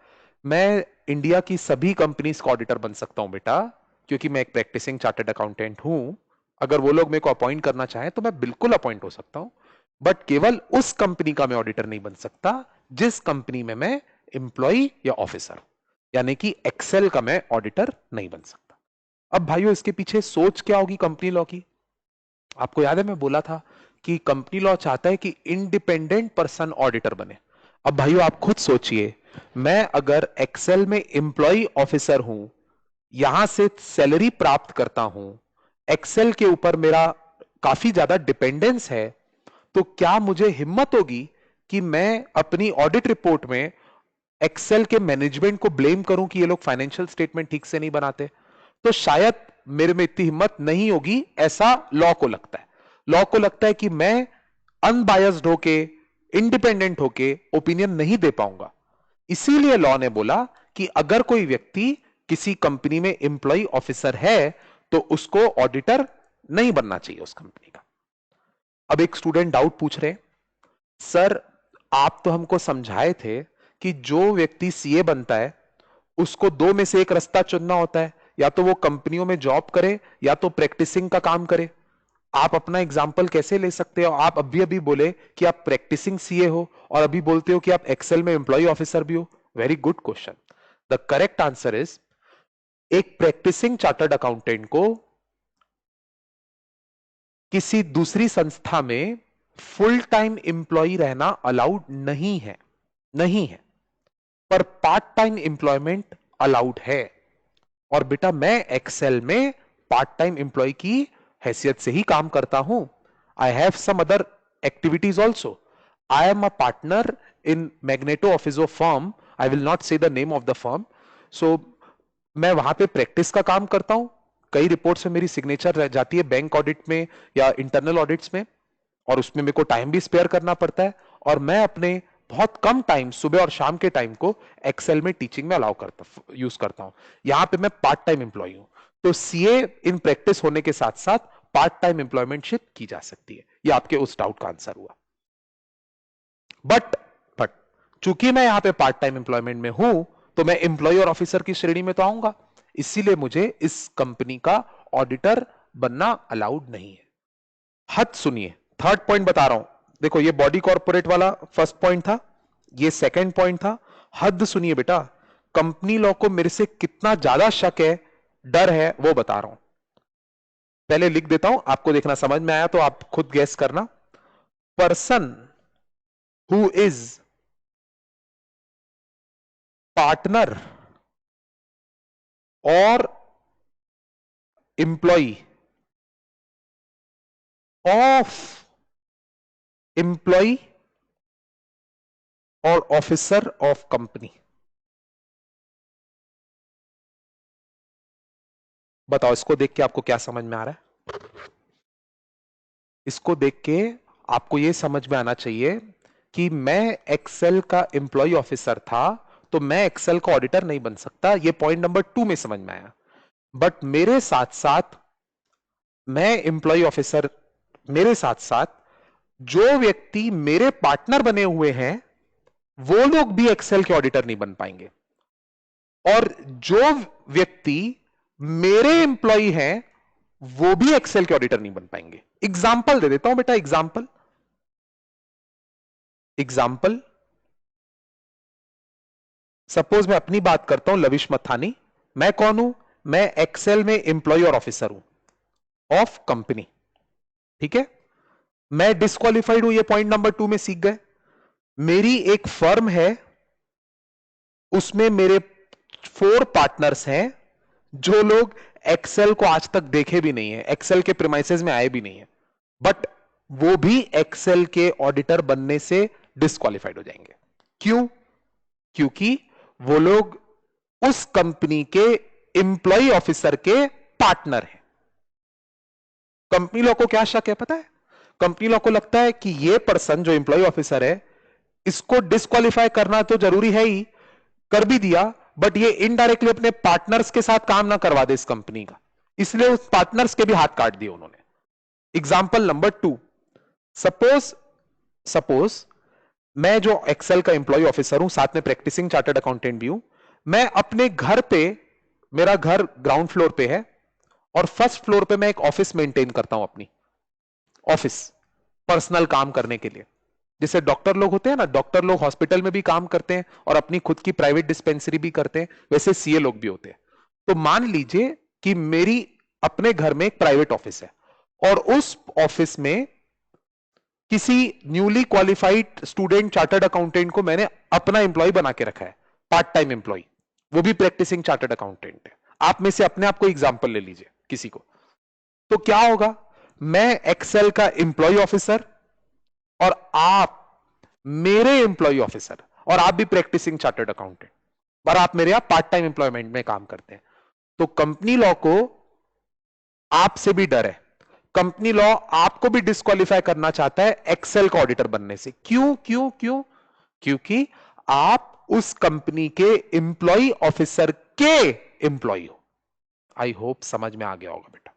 मैं इंडिया की सभी कंपनीज का ऑडिटर बन सकता हूं बेटा, क्योंकि मैं एक प्रैक्टिसिंग चार्टर्ड अकाउंटेंट हूं। अगर वो लोग मेरे को अपॉइंट करना चाहें तो मैं बिल्कुल अपॉइंट हो सकता हूं, बट केवल उस कंपनी का मैं ऑडिटर नहीं बन सकता जिस कंपनी में मैं एम्प्लॉय या ऑफिसर हूं, यानी कि एक्सेल का मैं ऑडिटर नहीं बन सकता। अब भाइयों इसके पीछे सोच क्या होगी कंपनी लॉ की? आपको याद है मैं बोला था कि कंपनी लॉ चाहता है कि इंडिपेंडेंट पर्सन ऑडिटर बने। अब भाइयों आप खुद सोचिए, मैं अगर एक्सेल में एम्प्लॉय ऑफिसर हूं, यहां से सैलरी प्राप्त करता हूं, एक्सेल के ऊपर मेरा काफी ज्यादा डिपेंडेंस है, तो क्या मुझे हिम्मत होगी कि मैं अपनी ऑडिट रिपोर्ट में एक्सेल के मैनेजमेंट को ब्लेम करूं कि ये लोग फाइनेंशियल स्टेटमेंट ठीक से नहीं बनाते? तो शायद मेरे में इतनी हिम्मत नहीं होगी, ऐसा लॉ को लगता है। लॉ को लगता है कि मैं अनबायस्ड होके, इंडिपेंडेंट होके ओपिनियन नहीं दे पाऊंगा। इसीलिए लॉ ने बोला कि अगर कोई व्यक्ति किसी कंपनी में एम्प्लॉय ऑफिसर है तो उसको ऑडिटर नहीं बनना चाहिए उस कंपनी का। अब एक स्टूडेंट डाउट पूछ रहे, सर आप तो हमको समझाए थे कि जो व्यक्ति सीए बनता है उसको दो में से एक रास्ता चुनना होता है, या तो वो कंपनियों में जॉब करे या तो प्रैक्टिसिंग का काम करे। आप अपना एग्जाम्पल कैसे ले सकते हो? आप अभी अभी बोले कि आप प्रैक्टिसिंग सीए हो और अभी बोलते हो कि आप एक्सेल में एम्प्लॉय ऑफिसर भी हो। Very good question. The correct answer is, एक प्रैक्टिसिंग चार्टर्ड अकाउंटेंट को किसी दूसरी संस्था में फुल टाइम एम्प्लॉय रहना अलाउड नहीं है, नहीं है, पर पार्ट टाइम एम्प्लॉयमेंट अलाउड है। और बेटा मैं एक्सेल में पार्ट टाइम एम्प्लॉय की हैसियत से ही काम करता हूं। I have some other activities also. I am a partner in Magneto Officio firm, I will not say the name of the firm. So मैं वहां पे प्रैक्टिस का काम करता हूं। कई रिपोर्ट्स में मेरी सिग्नेचर रह जाती है बैंक ऑडिट में या इंटरनल ऑडिट्स में, और उसमें मेरे को टाइम भी स्पेयर करना पड़ता है। और मैं अपने बहुत कम टाइम सुबह और शाम के टाइम को एक्सेल में टीचिंग में अलाउ करता यूज करता हूं। यहां पे मैं पार्ट टाइम एम्प्लॉय हूं। तो सीए इन प्रैक्टिस होने के साथ साथ पार्ट टाइम एम्प्लॉयमेंटशिप की जा सकती है। ये आपके उस डाउट का आंसर हुआ। बट बट चूंकि मैं यहां पे पार्ट टाइम एम्प्लॉयमेंट में हूं, तो मैं एम्प्लॉय और ऑफिसर की श्रेणी में तो आऊंगा, इसीलिए मुझे इस कंपनी का ऑडिटर बनना अलाउड नहीं है। हद सुनिए, थर्ड पॉइंट बता रहा हूं। देखो ये बॉडी कॉर्पोरेट वाला फर्स्ट पॉइंट था, ये सेकंड पॉइंट था। हद सुनिए बेटा, कंपनी लॉ को मेरे से कितना ज्यादा शक है, डर है, वो बता रहा हूं। पहले लिख देता हूं, आपको देखना समझ में आया तो आप खुद गैस करना। पर्सन हु इज पार्टनर और एम्प्लॉय ऑफ एम्प्लॉय और ऑफिसर ऑफ कंपनी। बताओ इसको देख के आपको क्या समझ में आ रहा है? इसको देख के आपको यह समझ में आना चाहिए कि मैं एक्सेल का एम्प्लॉय ऑफिसर था, तो मैं एक्सेल का ऑडिटर नहीं बन सकता। यह पॉइंट नंबर 2 में समझ में आया। बट मेरे साथ साथ मैं एम्प्लॉय ऑफिसर, मेरे साथ साथ जो व्यक्ति मेरे पार्टनर बने हुए हैं वो लोग भी एक्सेल के ऑडिटर नहीं बन पाएंगे। और जो व्यक्ति मेरे एम्प्लॉय हैं वो भी एक्सेल के ऑडिटर नहीं बन पाएंगे। एग्जाम्पल दे देता हूं बेटा, एग्जाम्पल एग्जाम्पल सपोज मैं अपनी बात करता हूं, लविश मथानी। मैं कौन हूं? मैं एक्सेल में एम्प्लॉय और ऑफिसर हूं ऑफ कंपनी। ठीक है, मैं डिस्क्वालिफाइड हूं, ये पॉइंट नंबर 2 में सीख गए। मेरी एक फर्म है, उसमें मेरे 4 पार्टनर्स हैं जो लोग एक्सेल को आज तक देखे भी नहीं है, एक्सेल के प्रीमाइसेस में आए भी नहीं है, बट वो भी एक्सेल के ऑडिटर बनने से डिस्क्वालिफाइड हो जाएंगे। क्यों? क्योंकि वो लोग उस कंपनी के एम्प्लॉय ऑफिसर के पार्टनर हैं। कंपनी लॉ को क्या शक है पता है? कंपनी लॉ को लगता है कि ये पर्सन जो एम्प्लॉय ऑफिसर है, इसको डिस्क्वालीफाई करना तो जरूरी है ही, कर भी दिया, बट ये इनडायरेक्टली अपने पार्टनर्स के साथ काम ना करवा दे इस कंपनी का, इसलिए उस पार्टनर्स के भी हाथ काट दिए उन्होंने। एग्जाम्पल नंबर 2, सपोज सपोज मैं जो एक्सेल का एम्प्लॉय ऑफिसर हूं, साथ में प्रैक्टिसिंग चार्टर्ड अकाउंटेंट भी हूं। मैं अपने घर पे, मेरा घर ग्राउंड फ्लोर पे है और फर्स्ट फ्लोर पे मैं एक ऑफिस मेंटेन करता हूं, अपनी ऑफिस पर्सनल काम करने के लिए। जैसे डॉक्टर लोग होते हैं ना, डॉक्टर लोग हॉस्पिटल में भी काम करते हैं और अपनी खुद की प्राइवेट डिस्पेंसरी भी करते हैं, वैसे सीए लोग भी होते हैं। तो मान लीजिए कि मेरी अपने घर में एक प्राइवेट ऑफिस है और उस ऑफिस में किसी newly qualified student chartered accountant को मैंने अपना एम्प्लॉय बना के रखा है, पार्ट टाइम एम्प्लॉय, वो भी प्रैक्टिसिंग चार्टर्ड अकाउंटेंट है। आप में से अपने आप को एग्जाम्पल ले लीजिए किसी को। तो क्या होगा? मैं एक्सेल का एम्प्लॉय ऑफिसर और आप मेरे एम्प्लॉय ऑफिसर, और आप भी प्रैक्टिसिंग चार्टर्ड अकाउंटेंट, और आप मेरे यहां पार्ट टाइम एम्प्लॉयमेंट में काम करते हैं। तो कंपनी लॉ को आपसे भी डर है। कंपनी लॉ आपको भी डिस्क्वालीफाई करना चाहता है एक्सेल का ऑडिटर बनने से। क्यों क्यों क्यों? क्योंकि आप उस कंपनी के एम्प्लॉय ऑफिसर के एम्प्लॉय हो। आई होप समझ में आ गया होगा बेटा।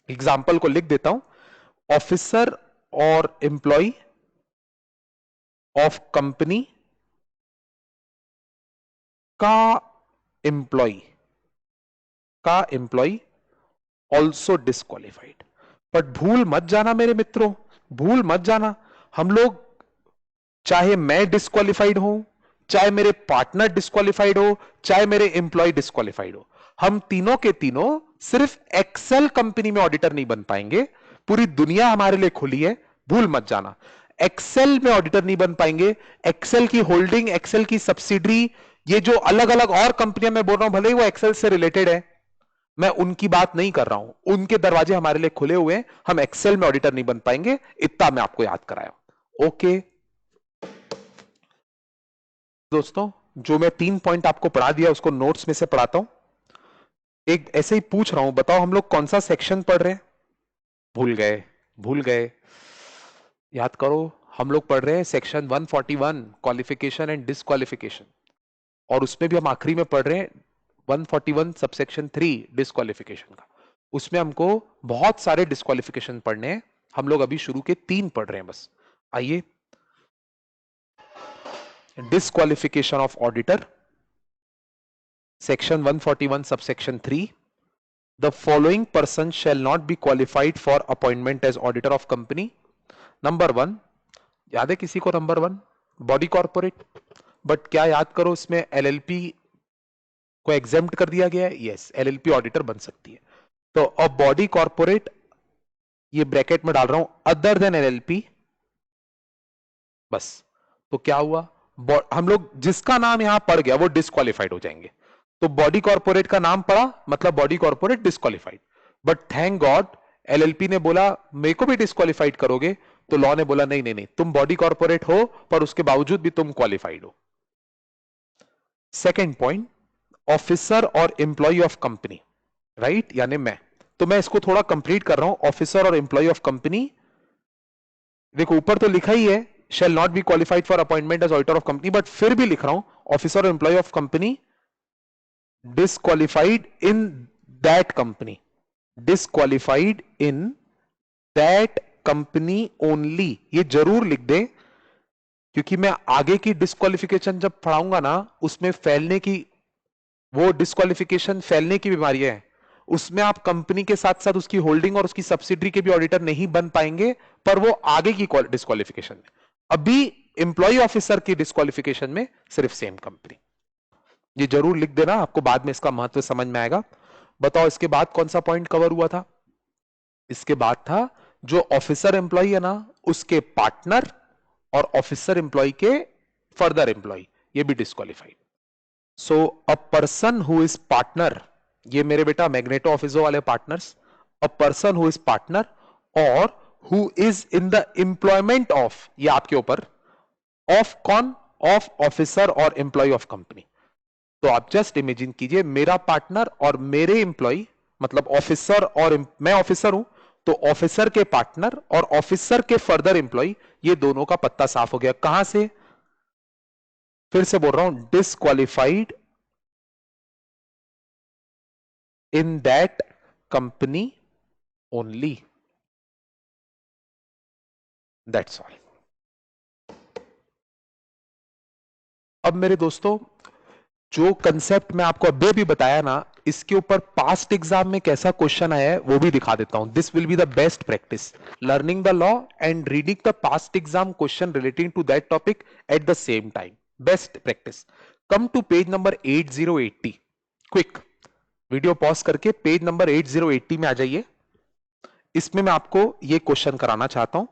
एग्जाम्पल को लिख देता हूं, ऑफिसर और एम्प्लॉय ऑफ कंपनी का एम्प्लॉय ऑल्सो डिस्क्वालिफाइड। बट भूल मत जाना मेरे मित्रों, भूल मत जाना, हम लोग, चाहे मैं डिस्क्वालिफाइड हूं, चाहे मेरे पार्टनर डिस्क्वालिफाइड हो, चाहे मेरे एम्प्लॉय डिस्क्वालिफाइड हो, हम तीनों के तीनों सिर्फ एक्सेल कंपनी में ऑडिटर नहीं बन पाएंगे। पूरी दुनिया हमारे लिए खुली है, भूल मत जाना। एक्सेल में ऑडिटर नहीं बन पाएंगे, एक्सेल की होल्डिंग, एक्सेल की सब्सिडरी ये जो अलग अलग और कंपनियां मैं बोल रहा हूं, भले ही वो एक्सेल से रिलेटेड है, मैं उनकी बात नहीं कर रहा हूं, उनके दरवाजे हमारे लिए खुले हुए हैं, हम एक्सेल में ऑडिटर नहीं बन पाएंगे, इतना मैं आपको याद कराया। ओके दोस्तों, जो मैं 3 पॉइंट आपको पढ़ा दिया उसको नोट्स में से पढ़ाता हूं। एक ऐसे ही पूछ रहा हूं, बताओ हम लोग कौन सा सेक्शन पढ़ रहे हैं? भूल गए, भूल गए, याद करो। हम लोग पढ़ रहे हैं सेक्शन 141 क्वालिफिकेशन एंड डिसक्वालिफिकेशन, और उसमें भी हम आखिरी में पढ़ रहे हैं 141 सबसेक्शन 3 डिसक्वालिफिकेशन का। उसमें हमको बहुत सारे डिसक्वालिफिकेशन पढ़ने हैं, हम लोग अभी शुरू के 3 पढ़ रहे हैं बस। आइए, disqualification of auditor, section 141 subsection 3, the following person shall not be qualified for appointment as auditor of company. Number 1, याद है किसी को? नंबर 1 बॉडी कॉर्पोरेट, बट क्या याद करो इसमें एलएलपी को एग्जेम्प्ट कर दिया गया है। यस, एलएलपी ऑडिटर बन सकती है। तो अब बॉडी कॉर्पोरेट, ये ब्रैकेट में डाल रहा हूं, अदर देन एलएलपी, बस। तो क्या हुआ, हम लोग जिसका नाम यहां पड़ गया वो डिस्क्वालिफाइड हो जाएंगे। तो बॉडी कॉर्पोरेट का नाम पड़ा, मतलब body corporate disqualified. But thank God LLP ने बोला मेरे को भी डिस्क्वालिफाइड करोगे, तो लॉ ने बोला नहीं नहीं नहीं, तुम बॉडी कॉर्पोरेट हो पर उसके बावजूद भी तुम क्वालिफाइड हो। सेकेंड पॉइंट, ऑफिसर और एम्प्लॉय ऑफ कंपनी, राइट, यानी मैं। तो मैं इसको थोड़ा कंप्लीट कर रहा हूं, ऑफिसर और एम्प्लॉय ऑफ कंपनी। देखो ऊपर तो लिखा ही है shall not be qualified for appointment as auditor of company, but फिर भी लिख रहा हूं ऑफिसर और employ of company disqualified in that company, disqualified in that company only, ये जरूर लिख दे, क्योंकि मैं आगे की डिस्क्वालिफिकेशन जब पढ़ाऊंगा ना, उसमें फैलने की, वो डिस्क्वालिफिकेशन फैलने की बीमारियां हैं, उसमें आप कंपनी के साथ साथ उसकी होल्डिंग और उसकी सब्सिडरी के भी ऑडिटर नहीं बन पाएंगे, पर वो आगे की डिस्क्वालिफिकेशन में। अभी एम्प्लॉय ऑफिसर की डिस्क्वालिफिकेशन में सिर्फ सेम कंपनी, ये जरूर लिख देना, आपको बाद में इसका महत्व समझ में आएगा। बताओ इसके बाद कौन सा पॉइंट कवर हुआ था? इसके बाद था जो ऑफिसर एम्प्लॉय है ना, उसके पार्टनर और ऑफिसर एम्प्लॉय के फर्दर एम्प्लॉय, ये भी disqualified. So a person who is partner, ये मेरे बेटा मैग्नेटो ऑफिसो वाले partners, a person who is partner और who is in the employment of, ये आपके ऊपर, ऑफ कौन? ऑफ ऑफिसर और एम्प्लॉय ऑफ कंपनी। तो आप जस्ट इमेजिन कीजिए मेरा पार्टनर और मेरे एम्प्लॉय, मतलब ऑफिसर और मैं ऑफिसर हूं, तो ऑफिसर के पार्टनर और ऑफिसर के फर्दर एम्प्लॉय, ये दोनों का पत्ता साफ हो गया। कहां से? फिर से बोल रहा हूं, disqualified in that company only, that's all. अब मेरे दोस्तों, जो कंसेप्ट मैं आपको अभी भी बताया ना, इसके ऊपर पास्ट एग्जाम में कैसा क्वेश्चन आया है वो भी दिखा देता हूं। This will be the best practice, learning the law and reading the past exam question relating to that topic at the same time, best practice. Come to page number 8080, quick video pause करके page number 8080 में आ जाइए। इसमें मैं आपको ये question कराना चाहता हूं।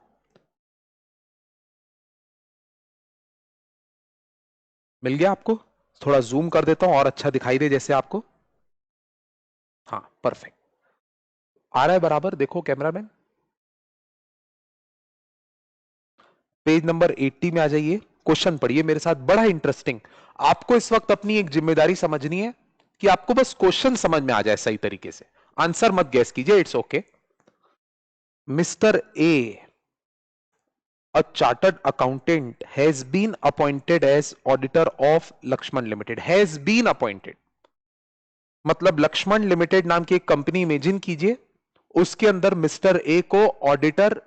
मिल गया आपको? थोड़ा जूम कर देता हूं और अच्छा दिखाई दे जैसे आपको। हाँ, परफेक्ट आ रहा है बराबर, देखो कैमरामैन। पेज नंबर 80 में आ जाइए, क्वेश्चन पढ़िए मेरे साथ, बड़ा इंटरेस्टिंग। आपको इस वक्त अपनी एक जिम्मेदारी समझनी है कि आपको बस क्वेश्चन समझ में आ जाए सही तरीके से, आंसर मत गैस कीजिए, it's okay. Mister A, a chartered accountant has been appointed as auditor of Lakshman Limited, has been appointed, मतलब लक्ष्मण लिमिटेड नाम की एक कंपनी इमेजिन कीजिए, उसके अंदर मिस्टर ए को ऑडिटर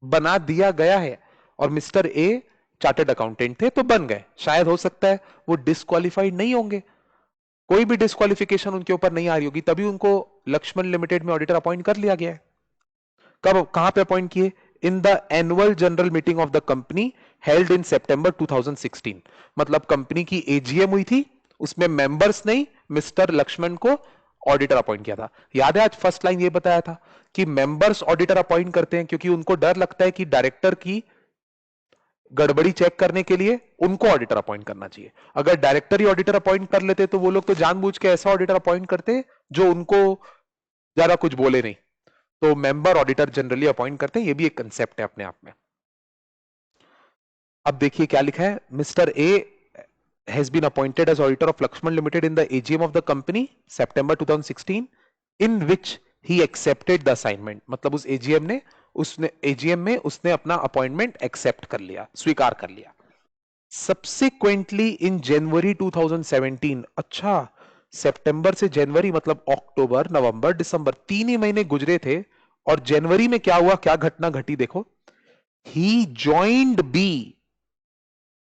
बना दिया गया है, और मिस्टर ए चार्टर्ड अकाउंटेंट थे तो बन गए। शायद हो सकता है वो डिस्क्वालिफाइड नहीं होंगे, कोई भी डिस्क्वालिफिकेशन उनके ऊपर नहीं आ रही होगी, तभी उनको लक्ष्मण लिमिटेड में ऑडिटर अपॉइंट कर लिया गया है। कब, कहां पे अपॉइंट किए? In the annual general meeting of the company held in September 2016, मतलब कंपनी की एजीएम हुई थी, उसमें मेंबर्स नहीं, मिस्टर लक्ष्मण को ऑडिटर अपॉइंट किया था। याद है आज फर्स्ट लाइन ये बताया था कि मेंबर्स ऑडिटर अपॉइंट करते हैं क्योंकि उनको डर लगता है कि डायरेक्टर की गड़बड़ी चेक करने के लिए उनको ऑडिटर अपॉइंट करना चाहिए। अगर डायरेक्टर ही ऑडिटर अपॉइंट कर लेते तो वो लोग तो जानबूझ के ऐसा ऑडिटर अपॉइंट करते जो उनको ज्यादा कुछ बोले नहीं। तो मेंबर ऑडिटर जनरली अपॉइंट करते हैं, ये भी एक कंसेप्ट है अपने आप में। अब देखिए क्या लिखा है, mister A has been appointed as auditor of Lakshman Limited in the AGM of the company September 2016 in which he accepted the assignment। मतलब उस AGM में उसने अपना अपॉइंटमेंट एक्सेप्ट कर लिया, स्वीकार कर लिया। Subsequently in January 2017, अच्छा सितंबर से जनवरी मतलब अक्टूबर नवंबर दिसंबर 3 ही महीने गुजरे थे और जनवरी में क्या हुआ, क्या घटना घटी देखो। ही ज्वाइंड बी,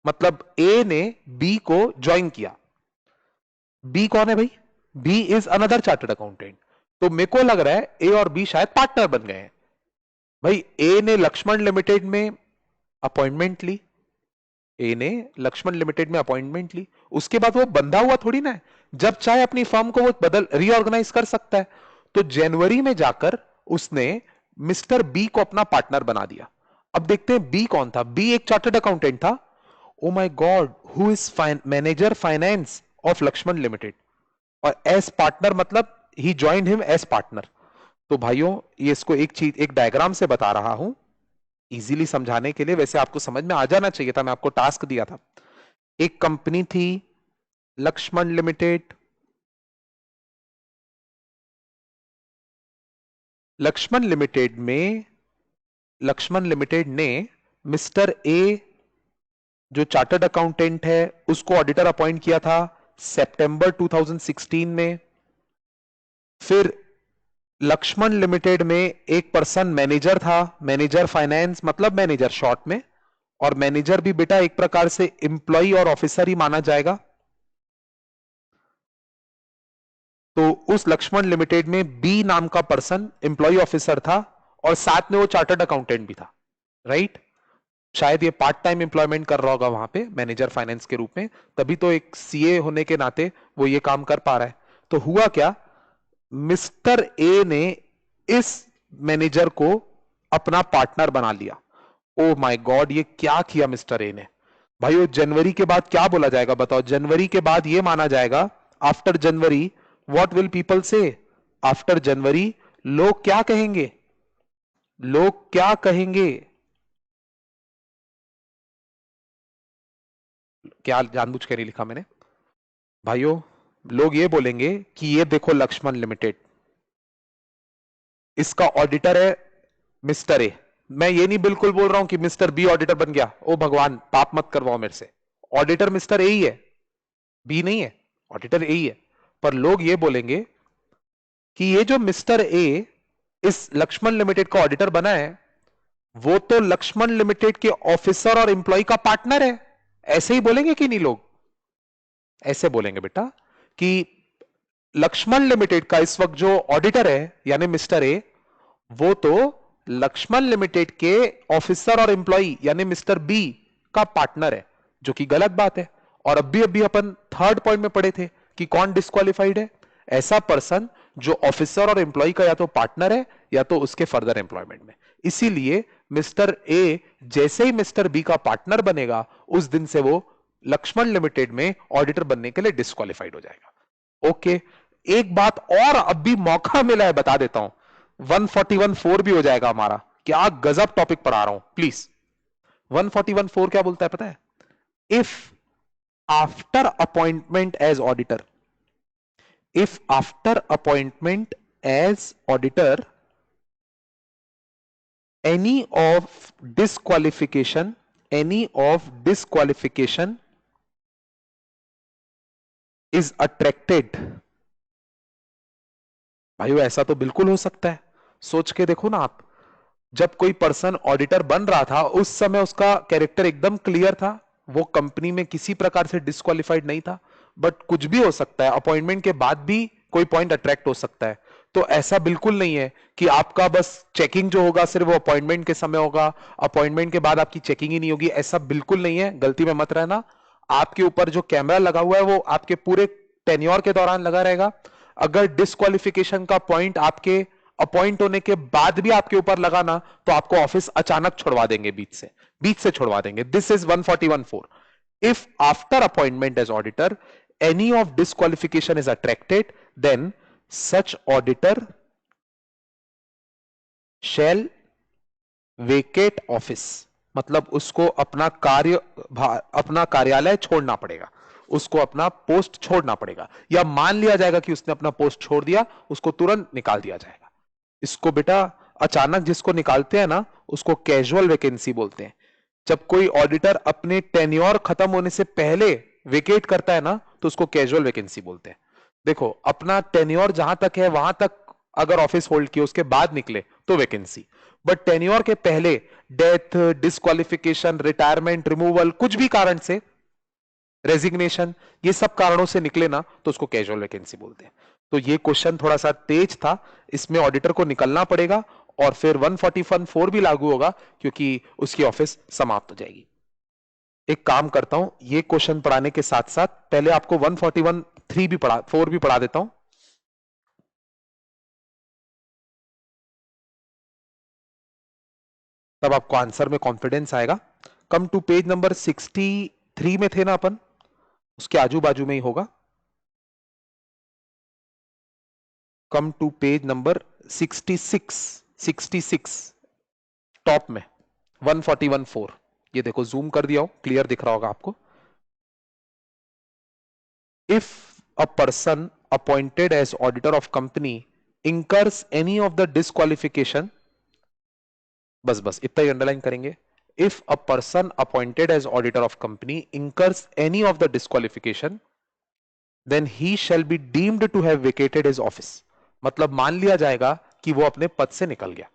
मतलब ए ने बी को ज्वाइन किया। बी कौन है भाई? B is another chartered accountant. तो मेरे को लग रहा है ए और बी शायद पार्टनर बन गए हैं। भाई ए ने लक्ष्मण लिमिटेड में अपॉइंटमेंट ली, ए ने लक्ष्मण लिमिटेड में अपॉइंटमेंट ली, उसके बाद वो बंधा हुआ थोड़ी ना है, जब चाहे अपनी फर्म को वो बदल रीऑर्गेनाइज कर सकता है। तो जनवरी में जाकर उसने मिस्टर बी को अपना पार्टनर बना दिया। अब देखते हैं बी कौन था। बी एक चार्टर्ड अकाउंटेंट था। Oh my god, who is manager finance of Laxman limited, और एस पार्टनर मतलब he joined him as partner. तो भाइयों ये इसको एक चीज एक डायग्राम से बता रहा हूं इजीली समझाने के लिए, वैसे आपको समझ में आ जाना चाहिए था, मैं आपको टास्क दिया था। एक कंपनी थी लक्ष्मण लिमिटेड, लक्ष्मण लिमिटेड ने मिस्टर ए जो चार्टर्ड अकाउंटेंट है उसको ऑडिटर अपॉइंट किया था सितंबर 2016 में। फिर लक्ष्मण लिमिटेड में एक पर्सन मैनेजर था, मैनेजर फाइनेंस मतलब मैनेजर शॉर्ट में, और मैनेजर भी बेटा एक प्रकार से एम्प्लॉय और ऑफिसर ही माना जाएगा। तो उस लक्ष्मण लिमिटेड में बी नाम का पर्सन एम्प्लॉय ऑफिसर था और साथ में वो चार्टर्ड अकाउंटेंट भी था, राइट। शायद ये पार्ट टाइम एम्प्लॉयमेंट कर रहा होगा वहां पे मैनेजर फाइनेंस के रूप में, तभी तो एक सीए होने के नाते वो ये काम कर पा रहा है। तो हुआ क्या, मिस्टर ए ने इस मैनेजर को अपना पार्टनर बना लिया। ओ माय गॉड, ये क्या किया मिस्टर ए ने। भाई जनवरी के बाद क्या बोला जाएगा बताओ? जनवरी के बाद ये माना जाएगा, after January what will people से, आफ्टर जनवरी लोग क्या कहेंगे, लोग क्या कहेंगे, क्या जानबूझ के नहीं लिखा मैंने भाइयों। लोग ये बोलेंगे कि ये देखो लक्ष्मण लिमिटेड, इसका ऑडिटर है मिस्टर ए। मैं ये नहीं बिल्कुल बोल रहा हूं कि मिस्टर बी ऑडिटर बन गया, ओ भगवान पाप मत करवाओ मेरे से। ऑडिटर मिस्टर ए ही है, बी नहीं है, ऑडिटर ए ही है। पर लोग ये बोलेंगे कि ये जो मिस्टर ए इस लक्ष्मण लिमिटेड का ऑडिटर बना है वो तो लक्ष्मण लिमिटेड के ऑफिसर और एम्प्लॉय का पार्टनर है। ऐसे ही बोलेंगे कि नहीं लोग? ऐसे बोलेंगे बेटा कि लक्ष्मण लिमिटेड का इस वक्त जो ऑडिटर है यानी मिस्टर ए, वो तो लक्ष्मण लिमिटेड के ऑफिसर और एम्प्लॉय यानी मिस्टर बी का पार्टनर है, जो कि गलत बात है। और अभी अपन थर्ड पॉइंट में पढ़े थे कि कौन डिस्क्वालिफाइड है, ऐसा पर्सन जो ऑफिसर और एम्प्लॉय का या तो पार्टनर है या तो उसके फर्दर एम्प्लॉयमेंट में। इसीलिए मिस्टर ए जैसे ही मिस्टर बी का पार्टनर बनेगा उस दिन से वो लक्ष्मण लिमिटेड में ऑडिटर बनने के लिए डिस्क्वालिफाइड हो जाएगा। ओके, एक बात और अभी मौका मिला है बता देता हूं, 141.4 भी हो जाएगा हमारा। क्या गजब टॉपिक पढ़ा रहा हूं प्लीज। 141.4 क्या बोलता है पता है? If after appointment as auditor, if after appointment as auditor any of disqualification is attracted। भाइयों ऐसा तो बिल्कुल हो सकता है, सोच के देखो ना आप। जब कोई पर्सन ऑडिटर बन रहा था उस समय उसका कैरेक्टर एकदम क्लियर था, वो कंपनी में किसी प्रकार से डिस्क्वालिफाइड नहीं था। बट कुछ भी हो सकता है, अपॉइंटमेंट के बाद भी कोई पॉइंट अट्रैक्ट हो सकता है। तो ऐसा बिल्कुल नहीं है कि आपका बस चेकिंग जो होगा सिर्फ वो अपॉइंटमेंट के समय होगा, अपॉइंटमेंट के बाद आपकी चेकिंग ही नहीं होगी, ऐसा बिल्कुल नहीं है। गलती में मत रहना। आपके ऊपर जो कैमरा लगा हुआ है वो आपके पूरे टेन्योर के दौरान लगा रहेगा। अगर डिस्क्वालिफिकेशन का पॉइंट आपके अपॉइंट होने के बाद भी आपके ऊपर लगा ना, तो आपको ऑफिस अचानक छुड़वा देंगे, बीच से छुड़वा देंगे. This is 141(4). If after appointment as auditor any of disqualification is attracted, then such auditor shall vacate office. मतलब उसको अपना कार्यालय छोड़ना पड़ेगा, उसको अपना पोस्ट छोड़ना पड़ेगा, या मान लिया जाएगा कि उसने अपना पोस्ट छोड़ दिया, उसको तुरंत निकाल दिया जाएगा. इसको बेटा अचानक जिसको निकालते हैं ना, उसको कैजुअल वैकेंसी बोलते हैं. जब कोई ऑडिटर अपने टेन्योर खत्म होने से पहले वेकेट करता है ना, तो उसको कैजुअल वैकेंसी बोलते हैं. देखो, अपना टेन्योर जहां तक है वहां तक अगर ऑफिस होल्ड किया, उसके बाद निकले तो वैकेंसी. बट टेन्योर के पहले डेथ, डिस्क्वालिफिकेशन, रिटायरमेंट, रिमूवल, कुछ भी कारण से, रेजिग्नेशन, ये सब कारणों से निकले ना, तो उसको कैजुअल वैकेंसी बोलते हैं. तो ये क्वेश्चन थोड़ा सा तेज था, इसमें ऑडिटर को निकलना पड़ेगा और फिर 141(4) भी लागू होगा, क्योंकि उसकी ऑफिस समाप्त हो जाएगी. एक काम करता हूं, ये क्वेश्चन पढ़ाने के साथ साथ पहले आपको 141(3) भी 4 भी पढ़ा देता हूं. तब आपको आंसर में कॉन्फिडेंस आएगा. कम टू पेज नंबर 63 में थे ना अपन, उसके आजू बाजू में ही होगा. Come to page number 66 top में 141(4). ये देखो, जूम कर दिया हो, क्लियर दिख रहा होगा आपको. If a person appointed as auditor of company incurs any of the disqualification, बस इतना ही अंडरलाइन करेंगे. If a person appointed as auditor of company incurs any of the disqualification, then he shall be deemed to have vacated his office. मतलब मान लिया जाएगा कि वो अपने पद से निकल गया,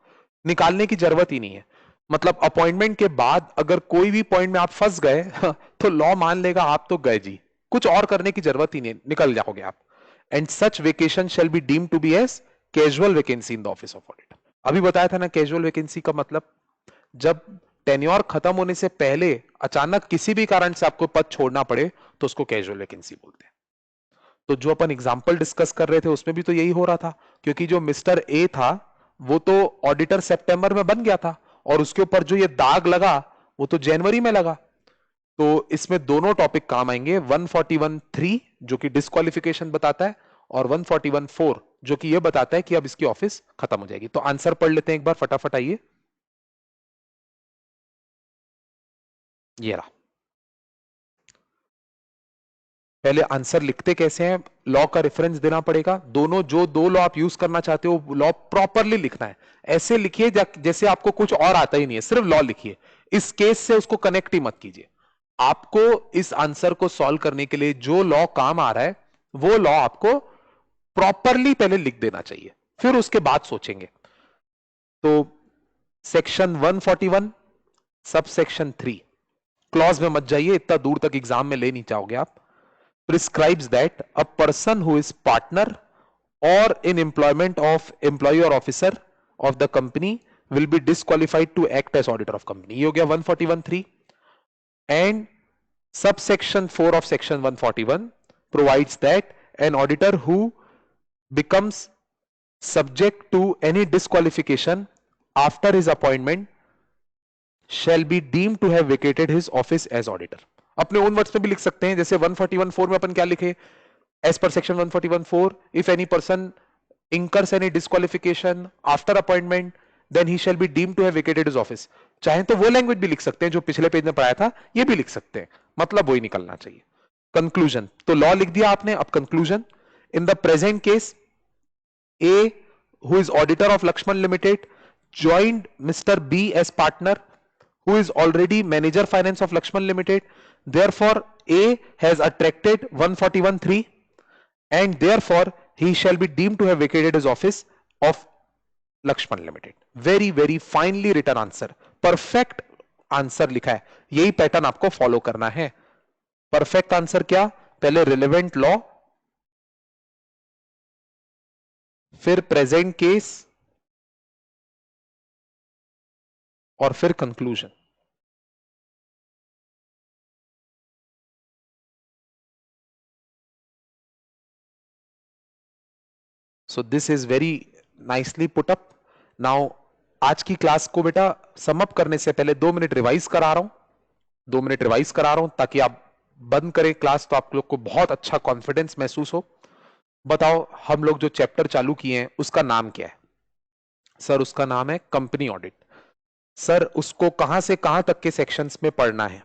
निकालने की जरूरत ही नहीं है. मतलब अपॉइंटमेंट के बाद अगर कोई भी पॉइंट में आप फंस गए तो लॉ मान लेगा आप तो गए जी, कुछ और करने की जरूरत ही नहीं, निकल जाओगे आप. And such vacation shall be deemed to be as casual vacancy in the office of auditor. अभी बताया था ना कैजुअल वैकेंसी का मतलब, जब टेन्योर खत्म होने से पहले अचानक किसी भी कारण से आपको पद छोड़ना पड़े, तो उसको कैजुअल वैकेंसी बोलते हैं. तो जो अपन एग्जाम्पल डिस्कस कर रहे थे उसमें भी तो यही हो रहा था, क्योंकि जो मिस्टर ए था वो तो ऑडिटर सितंबर में बन गया था, और उसके ऊपर जो ये दाग लगा वो तो जनवरी में लगा. तो इसमें दोनों टॉपिक काम आएंगे, 141(3) जो कि डिस्क्वालिफिकेशन बताता है, और 141(4) जो कि ये बताता है कि अब इसकी ऑफिस खत्म हो जाएगी. तो आंसर पढ़ लेते हैं एक बार फटाफट, आइए. ये रहा. पहले आंसर लिखते कैसे हैं, लॉ का रेफरेंस देना पड़ेगा. दोनों जो दो लॉ आप यूज करना चाहते हो लॉ प्रॉपरली लिखना है. ऐसे लिखिए जैसे आपको कुछ और आता ही नहीं है, सिर्फ लॉ लिखिए. इस केस से उसको कनेक्ट ही मत कीजिए. आपको इस आंसर को सॉल्व करने के लिए जो लॉ काम आ रहा है वो लॉ आपको प्रॉपरली पहले लिख देना चाहिए, फिर उसके बाद सोचेंगे. तो सेक्शन 141 सब सेक्शन 3, क्लॉज में मत जाइए, इतना दूर तक एग्जाम में ले नहीं चाहोगे आप. Prescribes that a person who is partner or in employment of employee or officer of the company will be disqualified to act as auditor of company. ये हो गया 141(3). And subsection 4 of section 141 provides that an auditor who becomes subject to any disqualification after his appointment shall be deemed to have vacated his office as auditor. अपने own words में भी लिख सकते हैं, जैसे 141(4) में अपन क्या लिखे, as per section 141(4) if any person incurs any disqualification after appointment then he shall be deemed to have vacated his office. चाहे तो वो लैंग्वेज भी लिख सकते हैं जो पिछले पेज में पढ़ाया था, ये भी लिख सकते हैं, मतलब वही निकलना चाहिए. कंक्लूजन तो लॉ लिख दिया आपने, अब conclusion. In the present case A, who is auditor of Lakshman Limited, joined Mr. B as partner, who is already manager finance of Lakshman Limited. Therefore, A has attracted 141(3), and therefore he shall be deemed to have vacated his office of Lakshman Limited. Very very finely written answer, perfect answer लिखा है. यही pattern आपको follow करना है. Perfect answer क्या, पहले relevant law, फिर present case, और फिर conclusion. So this is very nicely put up. Now आज की क्लास को बेटा सम अप करने से पहले 2 मिनट रिवाइज करा रहा हूं. 2 मिनट रिवाइज करा रहा हूं ताकि आप बंद करें क्लास तो आप लोग को बहुत अच्छा कॉन्फिडेंस महसूस हो. बताओ हम लोग जो चैप्टर चालू किए हैं उसका नाम क्या है? सर उसका नाम है कंपनी ऑडिट. सर उसको कहां से कहां तक के सेक्शंस में पढ़ना है?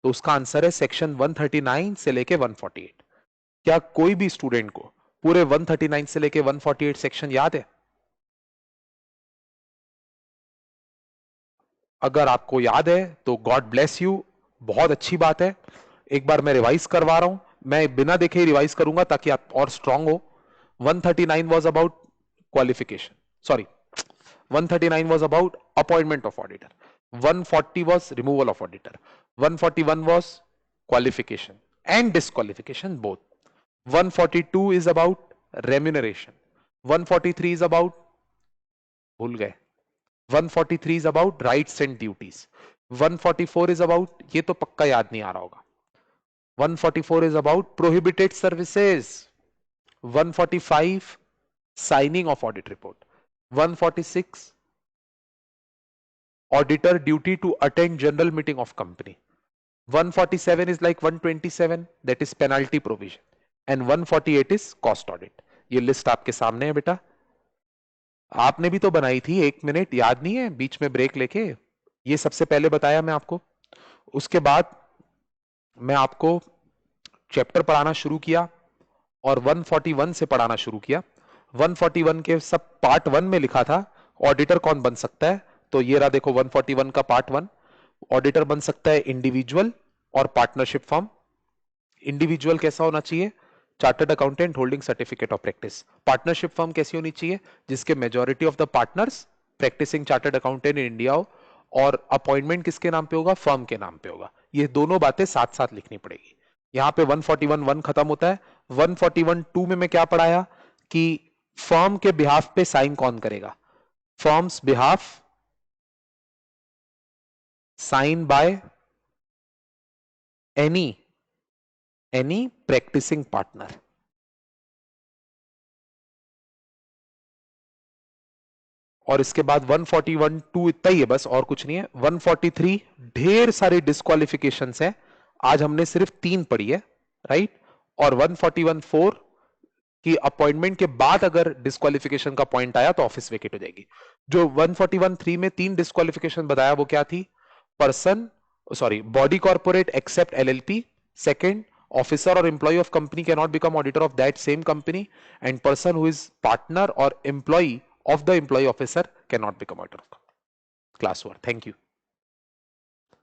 तो उसका आंसर है सेक्शन 139 से लेके 148. क्या कोई भी स्टूडेंट को पूरे 139 से लेके 148 सेक्शन याद है? अगर आपको याद है तो गॉड ब्लेस यू, बहुत अच्छी बात है. एक बार मैं रिवाइज करवा रहा हूं, मैं बिना देखे ही रिवाइज करूंगा ताकि आप और स्ट्रांग हो. 139 was about qualification. Sorry, 139 was about appointment of auditor. 140 was removal of auditor. 141 was qualification and disqualification both. 142 is about remuneration. 143 is about, भूल गए, 143 is about rights and duties. 144 is about, ये तो पक्का याद नहीं आ रहा होगा, 144 is about prohibited services. 145 signing of audit report. 146 auditor duty to attend general meeting of company. 147 is like 127, that is penalty provision, and 148 is cost audit. ये list आपके सामने है बेटा, आपने भी तो बनाई थी. 1 मिनट याद नहीं है बीच में ब्रेक लेके? ये सबसे पहले बताया मैं आपको. उसके बाद मैं आपको चैप्टर पढ़ाना शुरू किया और 141 से पढ़ाना शुरू किया. 141 के सब पार्ट 1 में लिखा था ऑडिटर कौन बन सकता है. तो ये रहा देखो 141 का पार्ट 1. ऑडिटर बन सकता है इंडिविजुअल और पार्टनरशिप फर्म. इंडिविजुअल कैसा होना चाहिए? Chartered accountant holding certificate of practice. Partnership firm कैसी होनी चाहिए? जिसके majority of the partners practicing chartered accountant in India हो और अपॉइंटमेंट किसके नाम पे होगा? फर्म के नाम पे होगा. ये दोनों बातें साथ साथ लिखनी पड़ेगी. यहां पे 141 खत्म होता है. 141 में मैं क्या पढ़ाया कि फर्म के बिहाफ पे साइन कौन करेगा? Firm's behalf sign by any practicing partner. और इसके बाद 141 इतना ही है बस, और कुछ नहीं है. 143 ढेर सारे डिस्क्वालिफिकेशन है, आज हमने सिर्फ 3 पढ़ी है, राइट. और 141 कि अपॉइंटमेंट के बाद अगर डिस्क्वालिफिकेशन का पॉइंट आया तो ऑफिस वेकेट हो जाएगी. जो 141 में 3 डिस्क्वालिफिकेशन बताया वो क्या थी? Person, sorry, body corporate except LLP. Second, officer और employ of company can not become auditor of that same company. And person who is partner और employ of the employee officer cannot become auditor of class 1. Thank you.